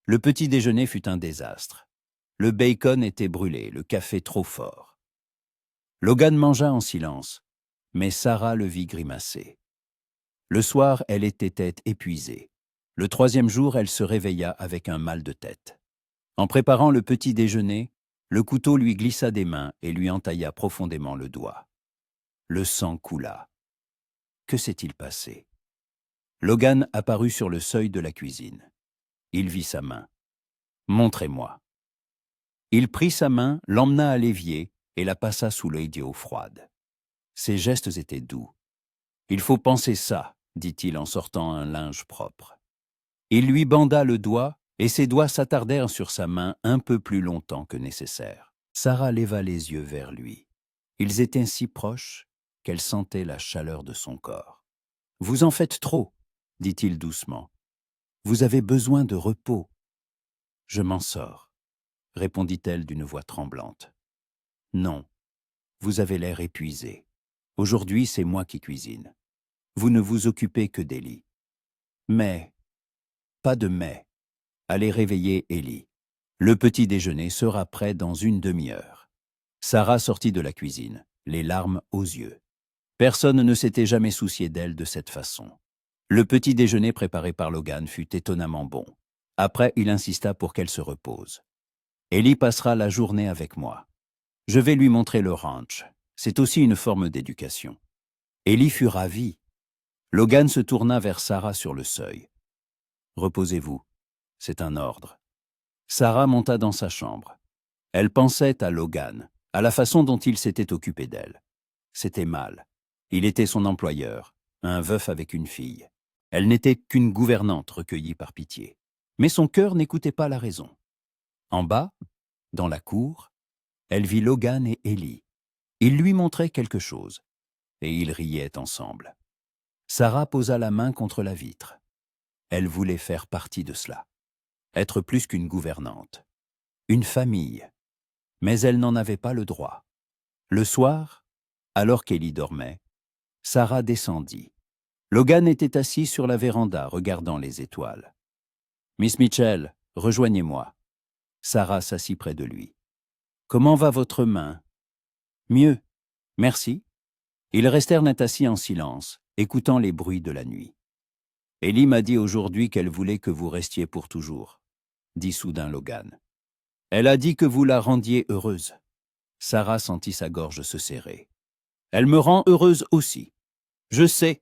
Le petit déjeuner fut un désastre. Le bacon était brûlé, le café trop fort. Logan mangea en silence, mais Sarah le vit grimacer. Le soir, elle était épuisée. Le troisième jour, elle se réveilla avec un mal de tête. En préparant le petit déjeuner, le couteau lui glissa des mains et lui entailla profondément le doigt. Le sang coula. Que s'est-il passé ? Logan apparut sur le seuil de la cuisine. Il vit sa main. « Montrez-moi. » Il prit sa main, l'emmena à l'évier et la passa sous l'œil d'eau froide. Ses gestes étaient doux. « Il faut penser ça, » dit-il en sortant un linge propre. Il lui banda le doigt et ses doigts s'attardèrent sur sa main un peu plus longtemps que nécessaire. Sarah leva les yeux vers lui. Ils étaient si proches qu'elle sentait la chaleur de son corps. « Vous en faites trop, dit-il doucement. Vous avez besoin de repos. »« Je m'en sors, répondit-elle d'une voix tremblante. Non, vous avez l'air épuisé. Aujourd'hui, c'est moi qui cuisine. Vous ne vous occupez que d'Élie. Mais, pas de mais. Allez réveiller Élie. Le petit déjeuner sera prêt dans une demi-heure. » Sarah sortit de la cuisine, les larmes aux yeux. Personne ne s'était jamais soucié d'elle de cette façon. Le petit déjeuner préparé par Logan fut étonnamment bon. Après, il insista pour qu'elle se repose. « Élie passera la journée avec moi. Je vais lui montrer le ranch. C'est aussi une forme d'éducation. » Élie fut ravie. Logan se tourna vers Sarah sur le seuil. « Reposez-vous. C'est un ordre. » Sarah monta dans sa chambre. Elle pensait à Logan, à la façon dont il s'était occupé d'elle. C'était mal. Il était son employeur, un veuf avec une fille. Elle n'était qu'une gouvernante recueillie par pitié. Mais son cœur n'écoutait pas la raison. En bas, dans la cour, elle vit Logan et Élie. Ils lui montraient quelque chose, et ils riaient ensemble. Sarah posa la main contre la vitre. Elle voulait faire partie de cela. Être plus qu'une gouvernante. Une famille. Mais elle n'en avait pas le droit. Le soir, alors qu'Élie dormait, Sarah descendit. Logan était assis sur la véranda, regardant les étoiles. « Miss Mitchell, rejoignez-moi. » Sarah s'assit près de lui. « Comment va votre main ?»« Mieux, merci. » Ils restèrent assis en silence, écoutant les bruits de la nuit. « Élie m'a dit aujourd'hui qu'elle voulait que vous restiez pour toujours, » dit soudain Logan. « Elle a dit que vous la rendiez heureuse. » Sarah sentit sa gorge se serrer. « Elle me rend heureuse aussi. »« Je sais, »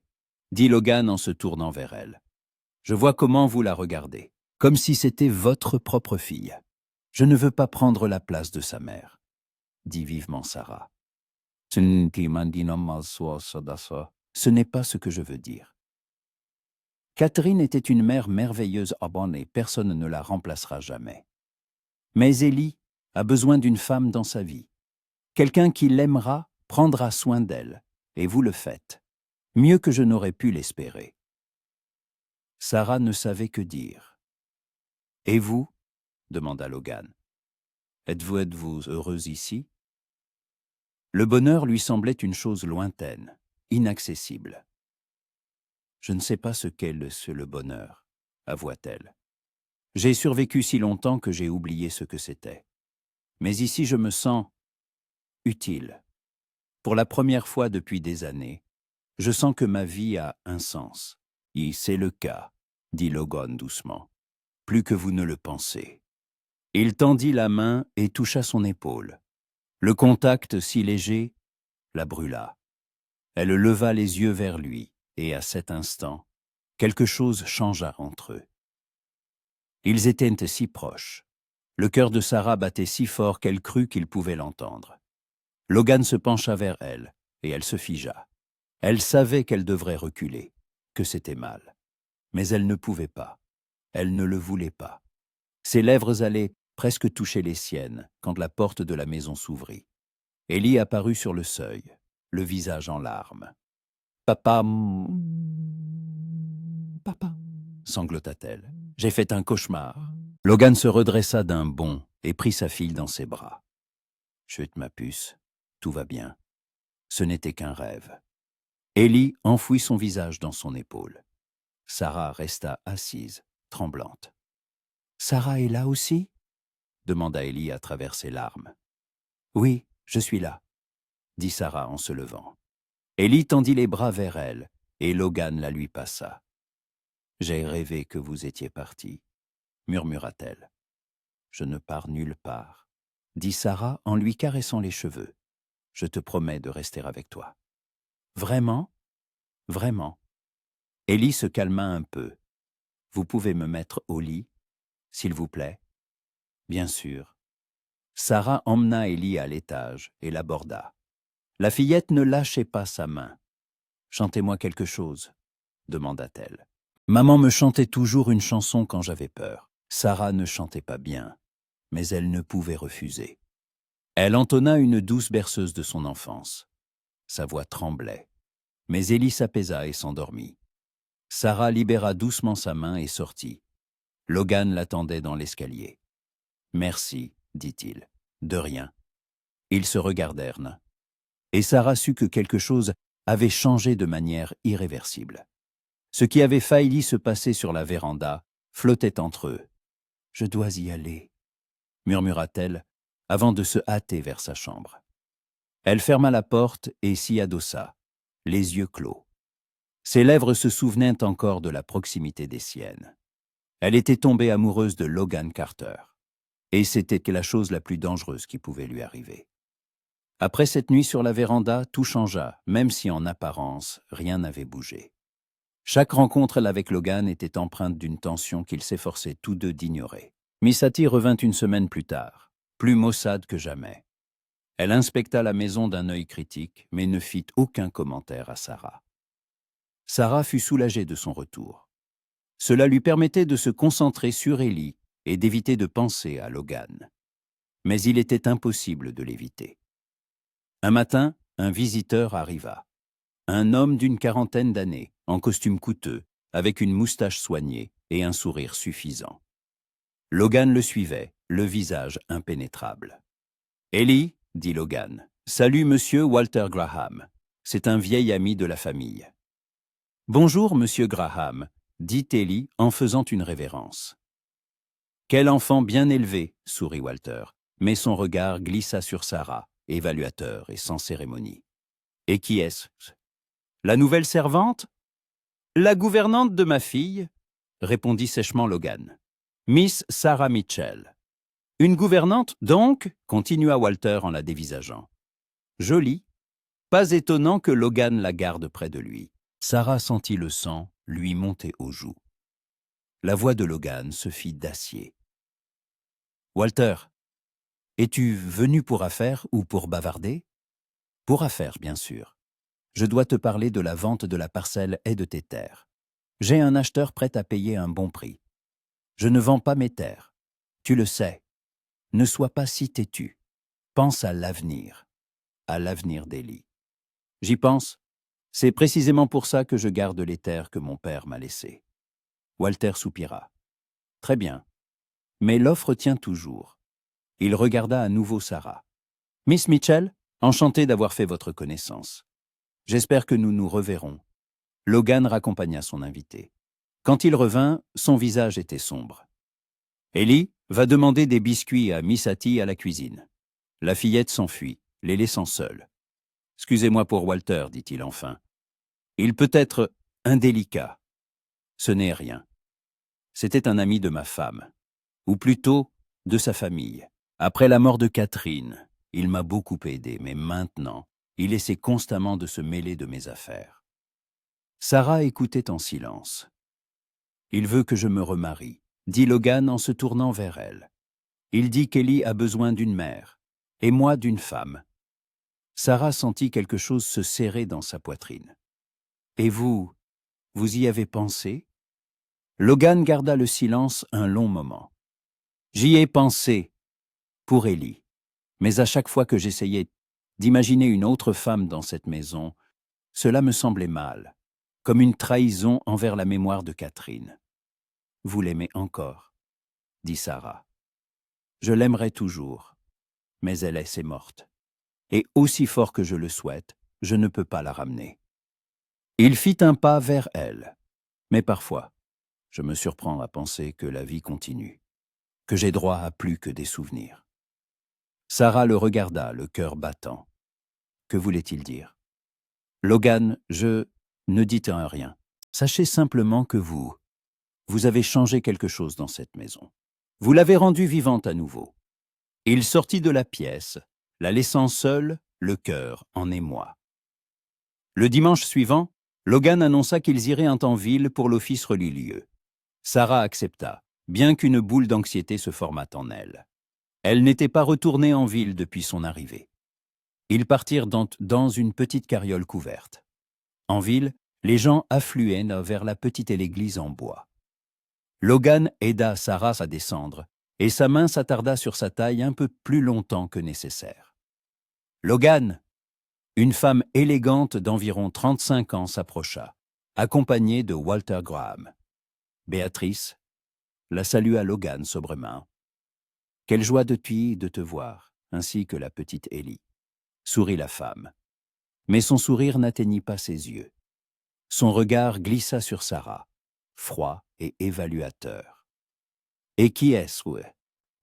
dit Logan en se tournant vers elle. « Je vois comment vous la regardez, comme si c'était votre propre fille. Je ne veux pas prendre la place de sa mère, » dit vivement Sarah. « Ce n'est pas ce que je veux dire. » Catherine était une mère merveilleuse à Bonn et personne ne la remplacera jamais. Mais Élie a besoin d'une femme dans sa vie. Quelqu'un qui l'aimera, prendra soin d'elle, et vous le faites, mieux que je n'aurais pu l'espérer. Sarah ne savait que dire. « Et vous ?» demanda Logan. « Êtes-vous heureuse ici ?» Le bonheur lui semblait une chose lointaine, inaccessible. « Je ne sais pas ce qu'est le bonheur, » avoua-t-elle. « J'ai survécu si longtemps que j'ai oublié ce que c'était. Mais ici je me sens utile. Pour la première fois depuis des années, je sens que ma vie a un sens. »« Et c'est le cas, » dit Logan doucement. « Plus que vous ne le pensez. » Il tendit la main et toucha son épaule. Le contact si léger la brûla. Elle leva les yeux vers lui, et à cet instant, quelque chose changea entre eux. Ils étaient si proches. Le cœur de Sarah battait si fort qu'elle crut qu'il pouvait l'entendre. Logan se pencha vers elle, et elle se figea. Elle savait qu'elle devrait reculer, que c'était mal. Mais elle ne pouvait pas. Elle ne le voulait pas. Ses lèvres allaient presque toucher les siennes quand la porte de la maison s'ouvrit. Élie apparut sur le seuil, le visage en larmes. « Papa, papa, » sanglota-t-elle. « J'ai fait un cauchemar. » Logan se redressa d'un bond et prit sa fille dans ses bras. « Chut, ma puce, tout va bien. Ce n'était qu'un rêve. » Élie enfouit son visage dans son épaule. Sarah resta assise, tremblante. « Sarah est là aussi ?» demanda Élie à travers ses larmes. « Oui, je suis là, » dit Sarah en se levant. Élie tendit les bras vers elle, et Logan la lui passa. « J'ai rêvé que vous étiez parti, » murmura-t-elle. « Je ne pars nulle part, » dit Sarah en lui caressant les cheveux. « Je te promets de rester avec toi. »« Vraiment ? Vraiment ?» Élie se calma un peu. « Vous pouvez me mettre au lit, s'il vous plaît ? » « Bien sûr. » Sarah emmena Élie à l'étage et l'aborda. La fillette ne lâchait pas sa main. « Chantez-moi quelque chose, » demanda-t-elle. Maman me chantait toujours une chanson quand j'avais peur. Sarah ne chantait pas bien, mais elle ne pouvait refuser. Elle entonna une douce berceuse de son enfance. Sa voix tremblait. Mais Ellie s'apaisa et s'endormit. Sarah libéra doucement sa main et sortit. Logan l'attendait dans l'escalier. « Merci, dit-il. De rien. » Ils se regardèrent. Et Sarah sut que quelque chose avait changé de manière irréversible. Ce qui avait failli se passer sur la véranda flottait entre eux. « Je dois y aller, » murmura-t-elle, avant de se hâter vers sa chambre. Elle ferma la porte et s'y adossa, les yeux clos. Ses lèvres se souvenaient encore de la proximité des siennes. Elle était tombée amoureuse de Logan Carter, et c'était la chose la plus dangereuse qui pouvait lui arriver. Après cette nuit sur la véranda, tout changea, même si en apparence, rien n'avait bougé. Chaque rencontre avec Logan était empreinte d'une tension qu'ils s'efforçaient tous deux d'ignorer. Misati revint une semaine plus tard, plus maussade que jamais. Elle inspecta la maison d'un œil critique, mais ne fit aucun commentaire à Sarah. Sarah fut soulagée de son retour. Cela lui permettait de se concentrer sur Ellie et d'éviter de penser à Logan. Mais il était impossible de l'éviter. Un matin, un visiteur arriva. Un homme d'une quarantaine d'années, en costume coûteux, avec une moustache soignée et un sourire suffisant. Logan le suivait, le visage impénétrable. « Ellie, » dit Logan, « salut monsieur Walter Graham. C'est un vieil ami de la famille. »« Bonjour monsieur Graham, » dit Ellie en faisant une révérence. « Quel enfant bien élevé, » sourit Walter, mais son regard glissa sur Sarah, évaluateur et sans cérémonie. « Et qui est-ce ? La nouvelle servante ? » « La gouvernante de ma fille, » répondit sèchement Logan. « Miss Sarah Mitchell. »« Une gouvernante, donc ?» continua Walter en la dévisageant. « Jolie. Pas étonnant que Logan la garde près de lui. » Sarah sentit le sang lui monter aux joues. La voix de Logan se fit d'acier. « Walter, es-tu venu pour affaires ou pour bavarder ? » ?»« Pour affaires, bien sûr. Je dois te parler de la vente de la parcelle et de tes terres. J'ai un acheteur prêt à payer un bon prix. Je ne vends pas mes terres. Tu le sais. Ne sois pas si têtu. Pense à l'avenir d'Ellie. J'y pense. C'est précisément pour ça que je garde les terres que mon père m'a laissées. » Walter soupira. « Très bien. Mais l'offre tient toujours. » Il regarda à nouveau Sarah. « Miss Mitchell, enchanté d'avoir fait votre connaissance. J'espère que nous nous reverrons. » Logan raccompagna son invité. Quand il revint, son visage était sombre. « Ellie va demander des biscuits à Misati à la cuisine. » La fillette s'enfuit, les laissant seuls. « Excusez-moi pour Walter, dit-il enfin. Il peut être indélicat. Ce n'est rien. C'était un ami de ma femme, ou plutôt de sa famille. Après la mort de Catherine, il m'a beaucoup aidé, mais maintenant, il essaie constamment de se mêler de mes affaires. » Sarah écoutait en silence. « Il veut que je me remarie, » dit Logan en se tournant vers elle. « Il dit qu'Ellie a besoin d'une mère, et moi d'une femme. » Sarah sentit quelque chose se serrer dans sa poitrine. « Et vous y avez pensé ?» Logan garda le silence un long moment. « J'y ai pensé, pour Ellie. Mais à chaque fois que j'essayais d'imaginer une autre femme dans cette maison, cela me semblait mal, comme une trahison envers la mémoire de Catherine. »« Vous l'aimez encore, » dit Sarah. « Je l'aimerai toujours, mais elle est morte. Et aussi fort que je le souhaite, je ne peux pas la ramener. » Il fit un pas vers elle, mais parfois, je me surprends à penser que la vie continue, que j'ai droit à plus que des souvenirs. Sarah le regarda, le cœur battant. Que voulait-il dire ? Logan, ne dites rien. Sachez simplement que vous avez changé quelque chose dans cette maison. Vous l'avez rendue vivante à nouveau. Il sortit de la pièce, la laissant seule, le cœur en émoi. Le dimanche suivant, Logan annonça qu'ils iraient en ville pour l'office religieux. Sarah accepta, bien qu'une boule d'anxiété se formât en elle. Elle n'était pas retournée en ville depuis son arrivée. Ils partirent dans une petite carriole couverte. En ville, les gens affluaient vers la petite église en bois. Logan aida Sarah à descendre et sa main s'attarda sur sa taille un peu plus longtemps que nécessaire. « Logan !» Une femme élégante d'environ 35 ans s'approcha, accompagnée de Walter Graham. Béatrice la salua Logan sobrement. « Quelle joie de te voir, ainsi que la petite Ellie », sourit la femme. Mais son sourire n'atteignit pas ses yeux. Son regard glissa sur Sarah, froid et évaluateur. « Et qui est-ce, ouais ?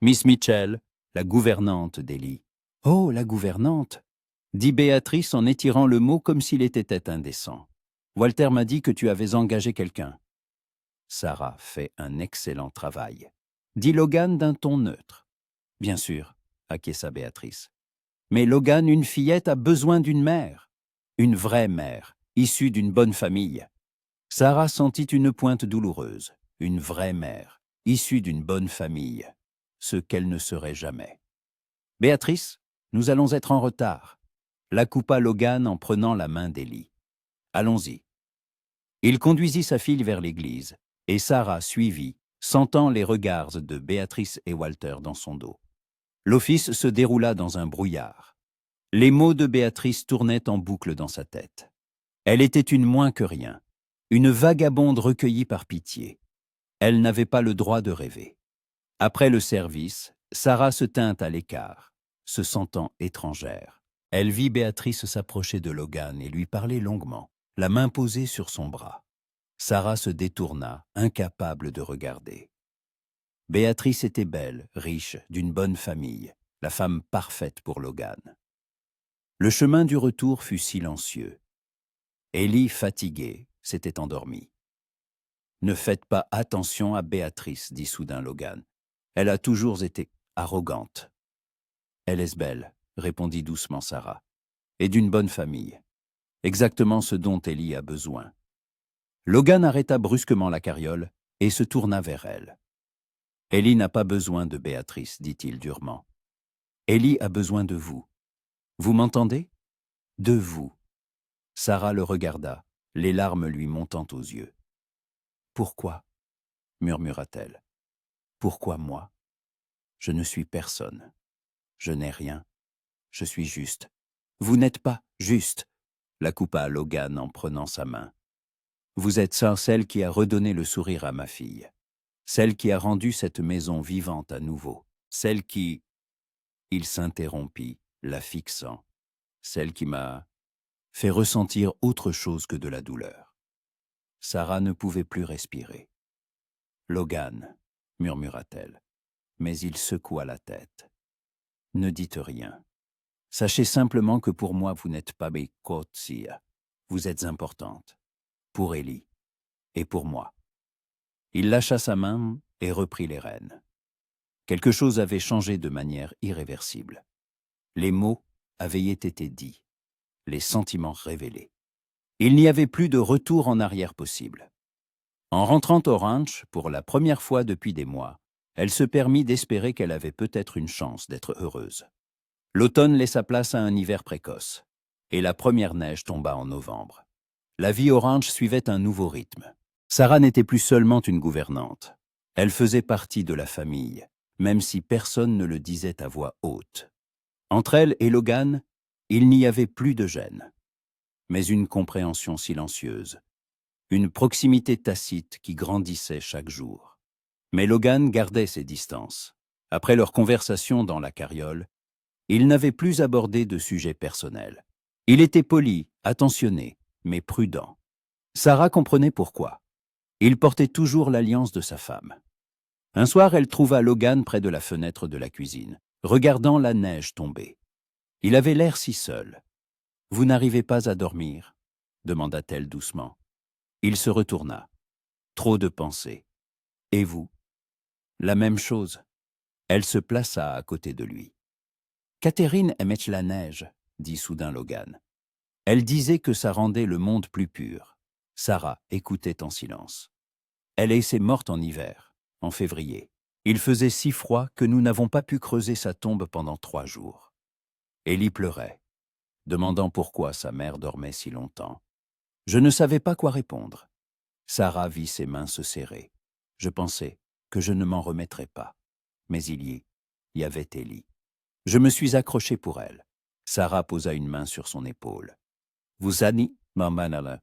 Miss Mitchell, la gouvernante d'Ellie. »« Oh, la gouvernante !» dit Béatrice en étirant le mot comme s'il était indécent. « Walter m'a dit que tu avais engagé quelqu'un. » « Sarah fait un excellent travail, » dit Logan d'un ton neutre. « Bien sûr, » acquiesça Béatrice. « Mais Logan, une fillette a besoin d'une mère, une vraie mère, issue d'une bonne famille. » Sarah sentit une pointe douloureuse, une vraie mère, issue d'une bonne famille, ce qu'elle ne serait jamais. « Béatrice, nous allons être en retard. » La coupa Logan en prenant la main d'Ellie. « Allons-y. » Il conduisit sa fille vers l'église, et Sarah suivit, sentant les regards de Béatrice et Walter dans son dos. L'office se déroula dans un brouillard. Les mots de Béatrice tournaient en boucle dans sa tête. Elle était une moins que rien, une vagabonde recueillie par pitié. Elle n'avait pas le droit de rêver. Après le service, Sarah se tint à l'écart, se sentant étrangère. Elle vit Béatrice s'approcher de Logan et lui parler longuement, la main posée sur son bras. Sarah se détourna, incapable de regarder. Béatrice était belle, riche, d'une bonne famille, la femme parfaite pour Logan. Le chemin du retour fut silencieux. Ellie, fatiguée, s'était endormie. « Ne faites pas attention à Béatrice, » dit soudain Logan. « Elle a toujours été arrogante. »« Elle est belle, » répondit doucement Sarah, « et d'une bonne famille. Exactement ce dont Ellie a besoin. » Logan arrêta brusquement la carriole et se tourna vers elle. « Ellie n'a pas besoin de Béatrice, dit-il durement. Ellie a besoin de vous. Vous m'entendez ? De vous. » Sarah le regarda, les larmes lui montant aux yeux. « Pourquoi ? » murmura-t-elle. « Pourquoi moi ? Je ne suis personne. Je n'ai rien. Je suis juste. »« Vous n'êtes pas juste !» la coupa Logan en prenant sa main. « Vous êtes celle qui a redonné le sourire à ma fille. Celle qui a rendu cette maison vivante à nouveau. Celle qui... » Il s'interrompit, la fixant. « Celle qui m'a fait ressentir autre chose que de la douleur. » Sarah ne pouvait plus respirer. « Logan, » murmura-t-elle, mais il secoua la tête. « Ne dites rien. Sachez simplement que pour moi, vous n'êtes pas Bekotsia. Vous êtes importante. Pour Ellie. Et pour moi. » Il lâcha sa main et reprit les rênes. Quelque chose avait changé de manière irréversible. Les mots avaient été dits, les sentiments révélés. Il n'y avait plus de retour en arrière possible. En rentrant au ranch, pour la première fois depuis des mois, elle se permit d'espérer qu'elle avait peut-être une chance d'être heureuse. L'automne laissa place à un hiver précoce, et la première neige tomba en novembre. La vie au ranch suivait un nouveau rythme. Sarah n'était plus seulement une gouvernante. Elle faisait partie de la famille, même si personne ne le disait à voix haute. Entre elle et Logan, il n'y avait plus de gêne, mais une compréhension silencieuse, une proximité tacite qui grandissait chaque jour. Mais Logan gardait ses distances. Après leur conversation dans la carriole, il n'avait plus abordé de sujets personnels. Il était poli, attentionné, mais prudent. Sarah comprenait pourquoi. Il portait toujours l'alliance de sa femme. Un soir, elle trouva Logan près de la fenêtre de la cuisine, regardant la neige tomber. Il avait l'air si seul. « Vous n'arrivez pas à dormir ?» demanda-t-elle doucement. Il se retourna. Trop de pensées. « Et vous ?» La même chose. Elle se plaça à côté de lui. « Catherine aimait la neige », dit soudain Logan. Elle disait que ça rendait le monde plus pur. Sarah écoutait en silence. Elle est morte en hiver, en février. Il faisait si froid que nous n'avons pas pu creuser sa tombe pendant 3 jours. Ellie pleurait, demandant pourquoi sa mère dormait si longtemps. Je ne savais pas quoi répondre. Sarah vit ses mains se serrer. Je pensais que je ne m'en remettrais pas. mais il y avait Ellie. Je me suis accroché pour elle. Sarah posa une main sur son épaule. Vous Annie, maman,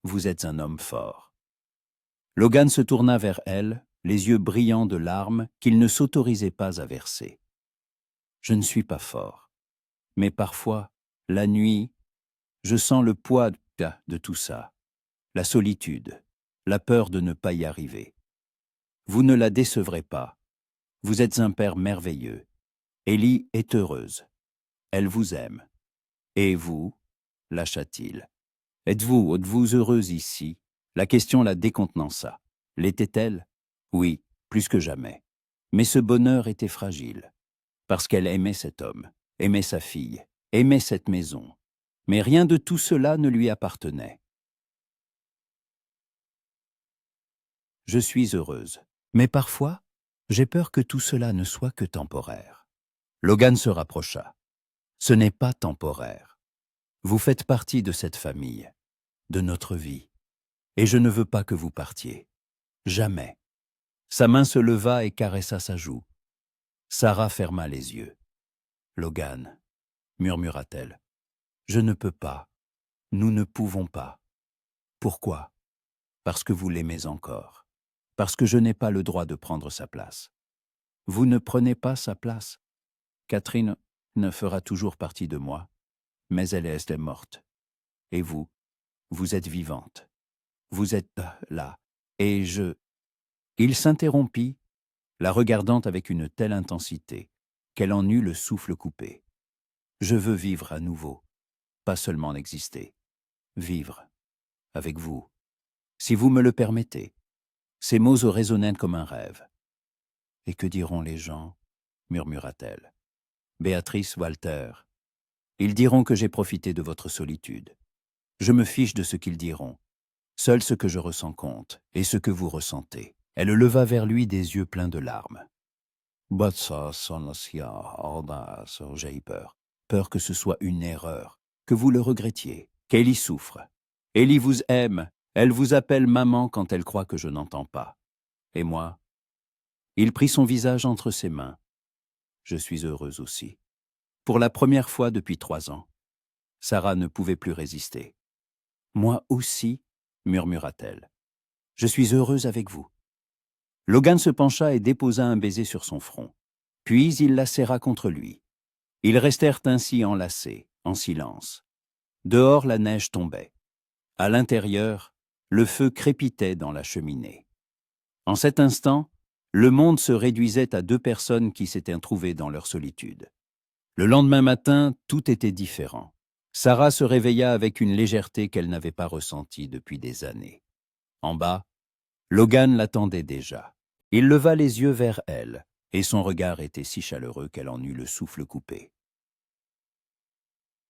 vous êtes un homme fort. Logan se tourna vers elle, les yeux brillants de larmes qu'il ne s'autorisait pas à verser. Je ne suis pas fort, mais parfois, la nuit, je sens le poids de tout ça, la solitude, la peur de ne pas y arriver. Vous ne la décevrez pas. Vous êtes un père merveilleux. Ellie est heureuse. Elle vous aime. Et vous, lâcha-t-il. Êtes-vous heureuse ici? La question la décontenança. L'était-elle? Oui, plus que jamais. Mais ce bonheur était fragile. Parce qu'elle aimait cet homme, aimait sa fille, aimait cette maison. Mais rien de tout cela ne lui appartenait. Je suis heureuse. Mais parfois, j'ai peur que tout cela ne soit que temporaire. Logan se rapprocha. Ce n'est pas temporaire. Vous faites partie de cette famille, de notre vie. Et je ne veux pas que vous partiez. Jamais. Sa main se leva et caressa sa joue. Sarah ferma les yeux. Logan, murmura-t-elle, je ne peux pas. Nous ne pouvons pas. Pourquoi? Parce que vous l'aimez encore. Parce que je n'ai pas le droit de prendre sa place. Vous ne prenez pas sa place. Catherine ne fera toujours partie de moi, mais elle est morte. Et vous, vous êtes vivante. Vous êtes là. Et je... Il s'interrompit, la regardant avec une telle intensité qu'elle en eut le souffle coupé. Je veux vivre à nouveau, pas seulement exister. Vivre, avec vous, si vous me le permettez. Ces mots résonnèrent comme un rêve. Et que diront les gens? Murmura-t-elle. Béatrice, Walter, ils diront que j'ai profité de votre solitude. Je me fiche de ce qu'ils diront. Seul ce que je ressens compte, et ce que vous ressentez. Elle leva vers lui des yeux pleins de larmes. J'ai peur. Peur que ce soit une erreur, que vous le regrettiez, qu'Ellie souffre. Ellie vous aime, elle vous appelle maman quand elle croit que je n'entends pas. Et moi? Il prit son visage entre ses mains. Je suis heureuse aussi. Pour la première fois depuis 3 ans. Sarah ne pouvait plus résister. Moi aussi, murmura-t-elle. Je suis heureuse avec vous. Logan se pencha et déposa un baiser sur son front. Puis il la serra contre lui. Ils restèrent ainsi enlacés, en silence. Dehors, la neige tombait. À l'intérieur, le feu crépitait dans la cheminée. En cet instant, le monde se réduisait à 2 personnes qui s'étaient trouvées dans leur solitude. Le lendemain matin, tout était différent. Sarah se réveilla avec une légèreté qu'elle n'avait pas ressentie depuis des années. En bas, Logan l'attendait déjà. Il leva les yeux vers elle, et son regard était si chaleureux qu'elle en eut le souffle coupé.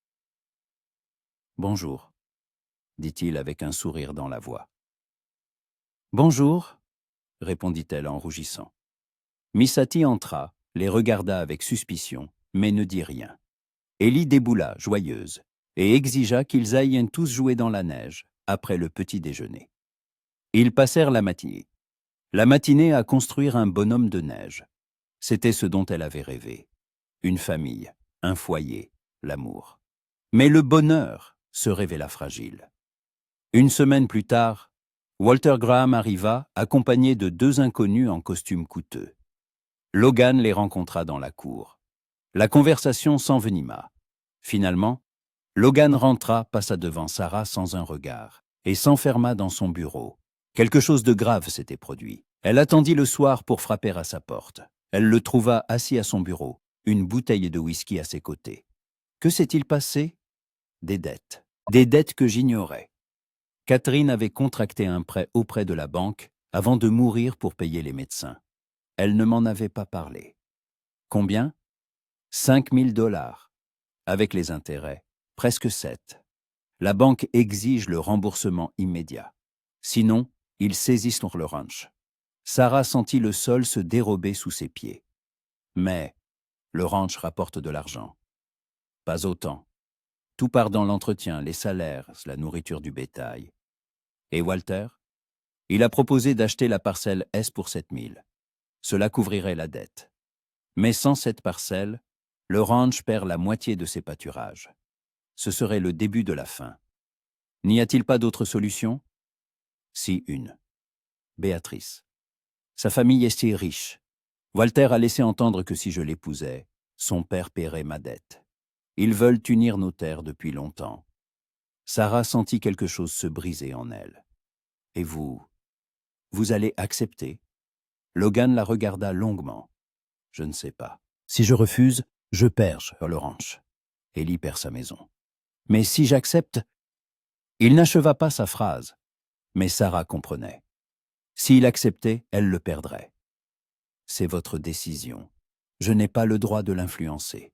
« Bonjour », dit-il avec un sourire dans la voix. « Bonjour », répondit-elle en rougissant. Misati entra, les regarda avec suspicion, mais ne dit rien. Ellie déboula, joyeuse, et exigea qu'ils aillent tous jouer dans la neige, après le petit déjeuner. Ils passèrent la matinée. La matinée à construire un bonhomme de neige. C'était ce dont elle avait rêvé. Une famille, un foyer, l'amour. Mais le bonheur se révéla fragile. Une semaine plus tard, Walter Graham arriva, accompagné de 2 inconnus en costume coûteux. Logan les rencontra dans la cour. La conversation s'envenima. Finalement, Logan rentra, passa devant Sarah sans un regard, et s'enferma dans son bureau. Quelque chose de grave s'était produit. Elle attendit le soir pour frapper à sa porte. Elle le trouva assis à son bureau, une bouteille de whisky à ses côtés. Que s'est-il passé? Des dettes. Des dettes que j'ignorais. Catherine avait contracté un prêt auprès de la banque avant de mourir pour payer les médecins. Elle ne m'en avait pas parlé. Combien? 5 000 $. Avec les intérêts, presque 7. La banque exige le remboursement immédiat. Sinon, ils saisissent le ranch. Sarah sentit le sol se dérober sous ses pieds. Mais le ranch rapporte de l'argent. Pas autant. Tout part dans l'entretien, les salaires, la nourriture du bétail. Et Walter? Il a proposé d'acheter la parcelle S pour 7 000. Cela couvrirait la dette. Mais sans cette parcelle, le ranch perd la moitié de ses pâturages. Ce serait le début de la fin. N'y a-t-il pas d'autre solution? Si, une. Béatrice. Sa famille est si riche. Walter a laissé entendre que si je l'épousais, son père paierait ma dette. Ils veulent unir nos terres depuis longtemps. Sarah sentit quelque chose se briser en elle. Et vous allez accepter? Logan la regarda longuement. Je ne sais pas. Si je refuse, je perds le ranch. Ellie perd sa maison. Mais si j'accepte... Il n'acheva pas sa phrase, mais Sarah comprenait. S'il acceptait, elle le perdrait. C'est votre décision. Je n'ai pas le droit de l'influencer.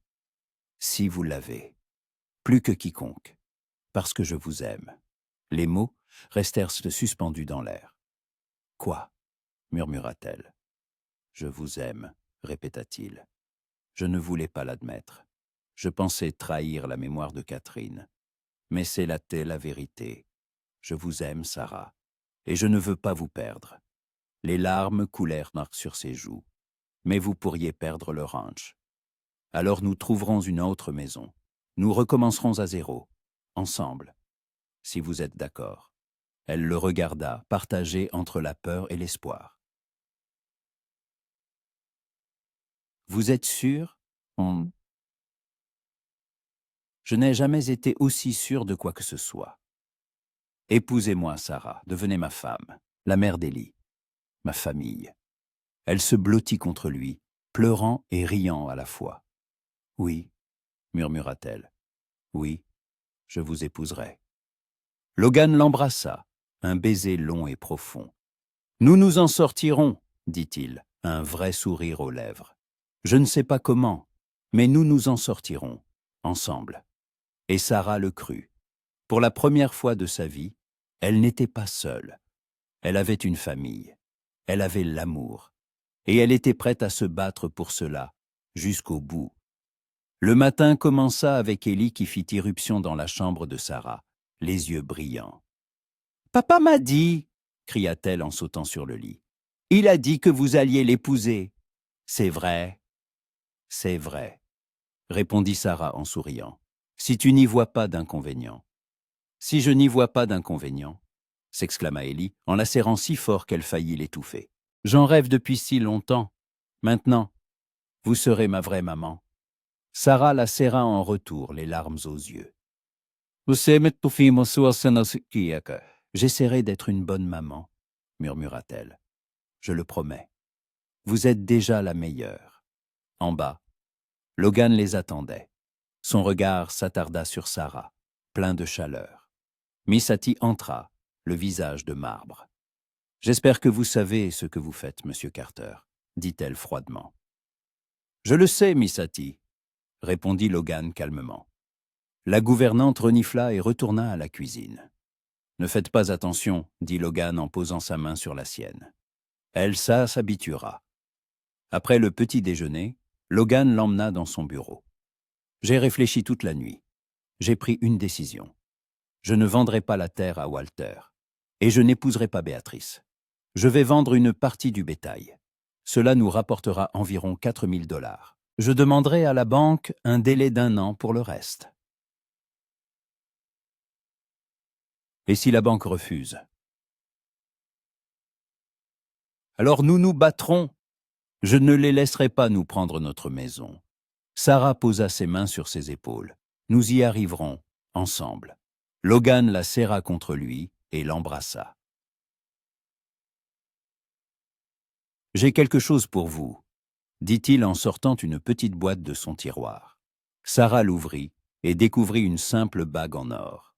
Si vous l'avez, plus que quiconque, parce que je vous aime. Les mots restèrent suspendus dans l'air. Quoi? Murmura-t-elle. Je vous aime, répéta-t-il. Je ne voulais pas l'admettre. Je pensais trahir la mémoire de Catherine. Mais c'est la vérité. Je vous aime, Sarah, et je ne veux pas vous perdre. Les larmes coulèrent sur ses joues. Mais vous pourriez perdre le ranch. Alors nous trouverons une autre maison. Nous recommencerons à zéro, ensemble, si vous êtes d'accord. Elle le regarda, partagée entre la peur et l'espoir. Vous êtes sûr? Je n'ai jamais été aussi sûr de quoi que ce soit. Épousez-moi, Sarah, devenez ma femme, la mère d'Ellie, ma famille. Elle se blottit contre lui, pleurant et riant à la fois. Oui, murmura-t-elle. Oui, je vous épouserai. Logan l'embrassa, un baiser long et profond. Nous nous en sortirons, dit-il, un vrai sourire aux lèvres. Je ne sais pas comment, mais nous nous en sortirons, ensemble. Et Sarah le crut. Pour la première fois de sa vie, elle n'était pas seule. Elle avait une famille. Elle avait l'amour. Et elle était prête à se battre pour cela, jusqu'au bout. Le matin commença avec Ellie qui fit irruption dans la chambre de Sarah, les yeux brillants. « Papa m'a dit, » cria-t-elle en sautant sur le lit. « Il a dit que vous alliez l'épouser. »« C'est vrai, répondit Sarah en souriant. « Si tu n'y vois pas d'inconvénient. »« Si je n'y vois pas d'inconvénient, » s'exclama Ellie en la serrant si fort qu'elle faillit l'étouffer. « J'en rêve depuis si longtemps. Maintenant, vous serez ma vraie maman. » Sarah la serra en retour, les larmes aux yeux. « J'essaierai d'être une bonne maman, » murmura-t-elle. « Je le promets. Vous êtes déjà la meilleure. » En bas, Logan les attendait. Son regard s'attarda sur Sarah, plein de chaleur. Misati entra, le visage de marbre. « J'espère que vous savez ce que vous faites, monsieur Carter, » dit-elle froidement. « Je le sais, Misati, » répondit Logan calmement. La gouvernante renifla et retourna à la cuisine. « Ne faites pas attention, » dit Logan en posant sa main sur la sienne. Elsa s'habituera. Après le petit déjeuner, Logan l'emmena dans son bureau. J'ai réfléchi toute la nuit. J'ai pris une décision. Je ne vendrai pas la terre à Walter. Et je n'épouserai pas Béatrice. Je vais vendre une partie du bétail. Cela nous rapportera environ 4 000 $. Je demanderai à la banque un délai d'1 an pour le reste. Et si la banque refuse? Alors nous nous battrons. Je ne les laisserai pas nous prendre notre maison. Sarah posa ses mains sur ses épaules. Nous y arriverons, ensemble. Logan la serra contre lui et l'embrassa. « J'ai quelque chose pour vous, » dit-il en sortant une petite boîte de son tiroir. Sarah l'ouvrit et découvrit une simple bague en or.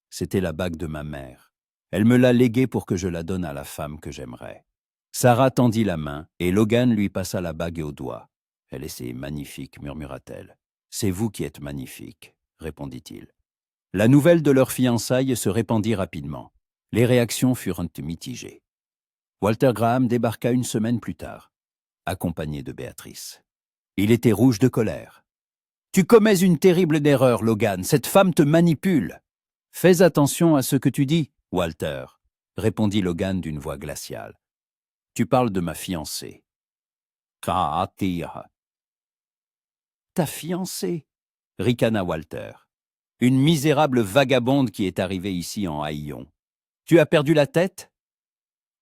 C'était la bague de ma mère. Elle me l'a léguée pour que je la donne à la femme que j'aimerais. Sarah tendit la main et Logan lui passa la bague au doigt. « Elle est magnifique, » murmura-t-elle. « C'est vous qui êtes magnifique, » répondit-il. La nouvelle de leur fiançailles se répandit rapidement. Les réactions furent mitigées. Walter Graham débarqua une semaine plus tard, accompagné de Béatrice. Il était rouge de colère. « Tu commets une terrible erreur, Logan. Cette femme te manipule. »« Fais attention à ce que tu dis, Walter, » répondit Logan d'une voix glaciale. « Tu parles de ma fiancée. Ta fiancée, ricana Walter. Une misérable vagabonde qui est arrivée ici en haillons. Tu as perdu la tête?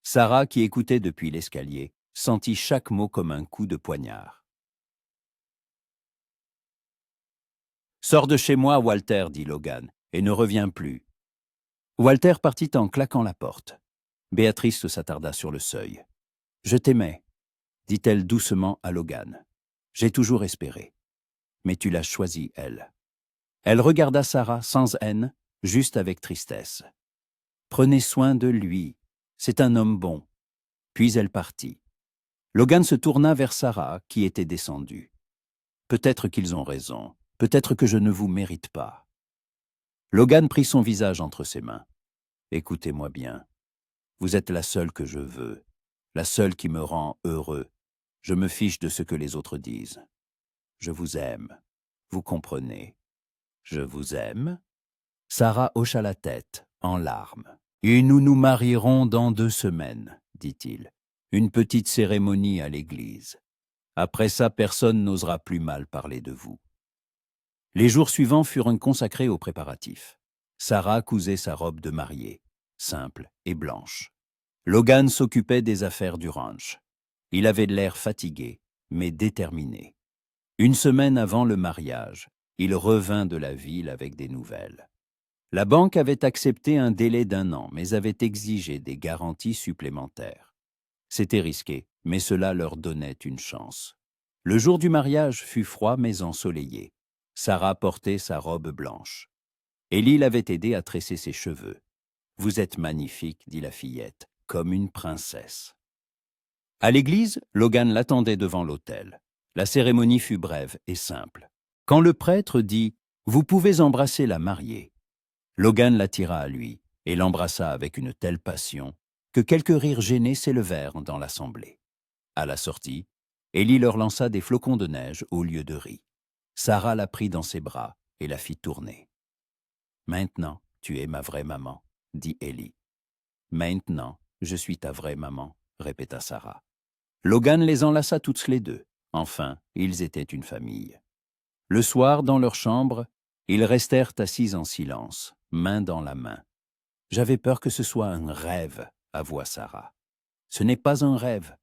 Sarah, qui écoutait depuis l'escalier, sentit chaque mot comme un coup de poignard. Sors de chez moi, Walter, dit Logan, et ne reviens plus. Walter partit en claquant la porte. Béatrice s'attarda sur le seuil. Je t'aimais, dit-elle doucement à Logan. J'ai toujours espéré. Mais tu l'as choisie, elle. Elle regarda Sarah sans haine, juste avec tristesse. Prenez soin de lui, c'est un homme bon. Puis elle partit. Logan se tourna vers Sarah, qui était descendue. Peut-être qu'ils ont raison, peut-être que je ne vous mérite pas. Logan prit son visage entre ses mains. Écoutez-moi bien. Vous êtes la seule que je veux, la seule qui me rend heureux. Je me fiche de ce que les autres disent. Je vous aime. Vous comprenez. Je vous aime. Sarah hocha la tête, en larmes. Et nous nous marierons dans 2 semaines, dit-il. Une petite cérémonie à l'église. Après ça, personne n'osera plus mal parler de vous. Les jours suivants furent consacrés aux préparatifs. Sarah cousait sa robe de mariée, simple et blanche. Logan s'occupait des affaires du ranch. Il avait l'air fatigué, mais déterminé. 1 semaine avant le mariage, il revint de la ville avec des nouvelles. La banque avait accepté un délai d'1 an, mais avait exigé des garanties supplémentaires. C'était risqué, mais cela leur donnait une chance. Le jour du mariage fut froid mais ensoleillé. Sarah portait sa robe blanche. Élie l'avait aidée à tresser ses cheveux. « Vous êtes magnifique, dit la fillette, comme une princesse. » À l'église, Logan l'attendait devant l'autel. La cérémonie fut brève et simple. Quand le prêtre dit « Vous pouvez embrasser la mariée », Logan l'attira à lui et l'embrassa avec une telle passion que quelques rires gênés s'élevèrent dans l'assemblée. À la sortie, Élie leur lança des flocons de neige au lieu de riz. Sarah la prit dans ses bras et la fit tourner. « Maintenant, tu es ma vraie maman, » dit Élie. « Maintenant, je suis ta vraie maman, » répéta Sarah. Logan les enlaça toutes les deux. Enfin, ils étaient une famille. Le soir, dans leur chambre, ils restèrent assis en silence, main dans la main. « J'avais peur que ce soit un rêve, » avoua Sarah. « Ce n'est pas un rêve, »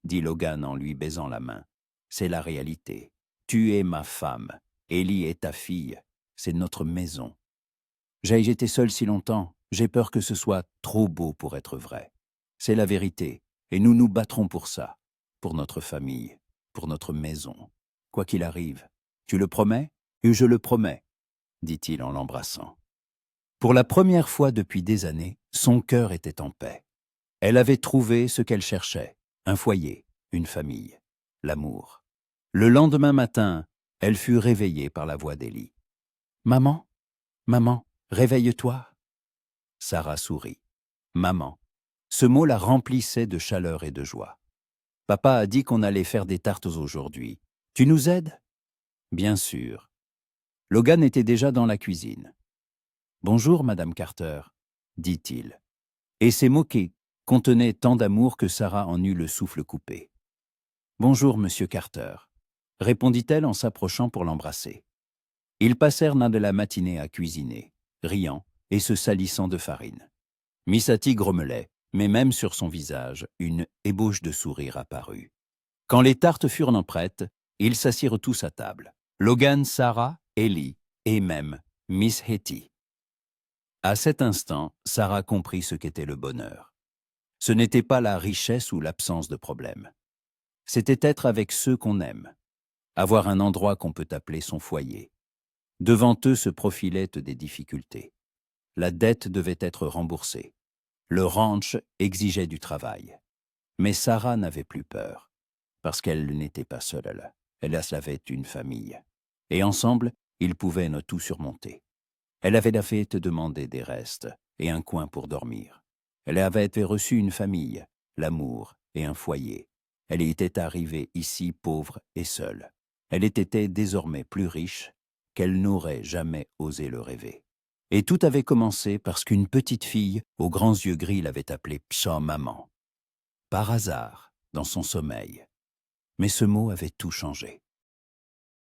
dit Logan en lui baisant la main. « C'est la réalité. Tu es ma femme. Élie est ta fille. C'est notre maison. J'ai été seul si longtemps. J'ai peur que ce soit trop beau pour être vrai. C'est la vérité, et nous nous battrons pour ça, pour notre famille, pour notre maison. Quoi qu'il arrive, tu le promets? Et je le promets, dit-il en l'embrassant. Pour la première fois depuis des années, son cœur était en paix. Elle avait trouvé ce qu'elle cherchait, un foyer, une famille, l'amour. Le lendemain matin, elle fut réveillée par la voix d'Élie. « Maman, maman, réveille-toi. » Sarah sourit. « Maman. » Ce mot la remplissait de chaleur et de joie. « Papa a dit qu'on allait faire des tartes aujourd'hui. Tu nous aides? » « Bien sûr. » Logan était déjà dans la cuisine. « Bonjour, Madame Carter, » dit-il. Et ces mots qui contenaient tant d'amour que Sarah en eut le souffle coupé. « Bonjour, Monsieur Carter, » répondit-elle en s'approchant pour l'embrasser. Ils passèrent l'un de la matinée à cuisiner, riant et se salissant de farine. Missati grommelait, mais même sur son visage, une ébauche de sourire apparut. Quand les tartes furent prêtes, ils s'assirent tous à table. Logan, Sarah, Élie et même Miss Hetty. À cet instant, Sarah comprit ce qu'était le bonheur. Ce n'était pas la richesse ou l'absence de problèmes. C'était être avec ceux qu'on aime, avoir un endroit qu'on peut appeler son foyer. Devant eux se profilaient des difficultés. La dette devait être remboursée. Le ranch exigeait du travail. Mais Sarah n'avait plus peur, parce qu'elle n'était pas seule. Elle avait une famille. Et ensemble, ils pouvaient tout surmonter. Elle avait fait demander des restes et un coin pour dormir. Elle avait reçu une famille, l'amour et un foyer. Elle était arrivée ici pauvre et seule. Elle était désormais plus riche qu'elle n'aurait jamais osé le rêver. Et tout avait commencé parce qu'une petite fille aux grands yeux gris l'avait appelée Psa Maman. Par hasard, dans son sommeil. Mais ce mot avait tout changé.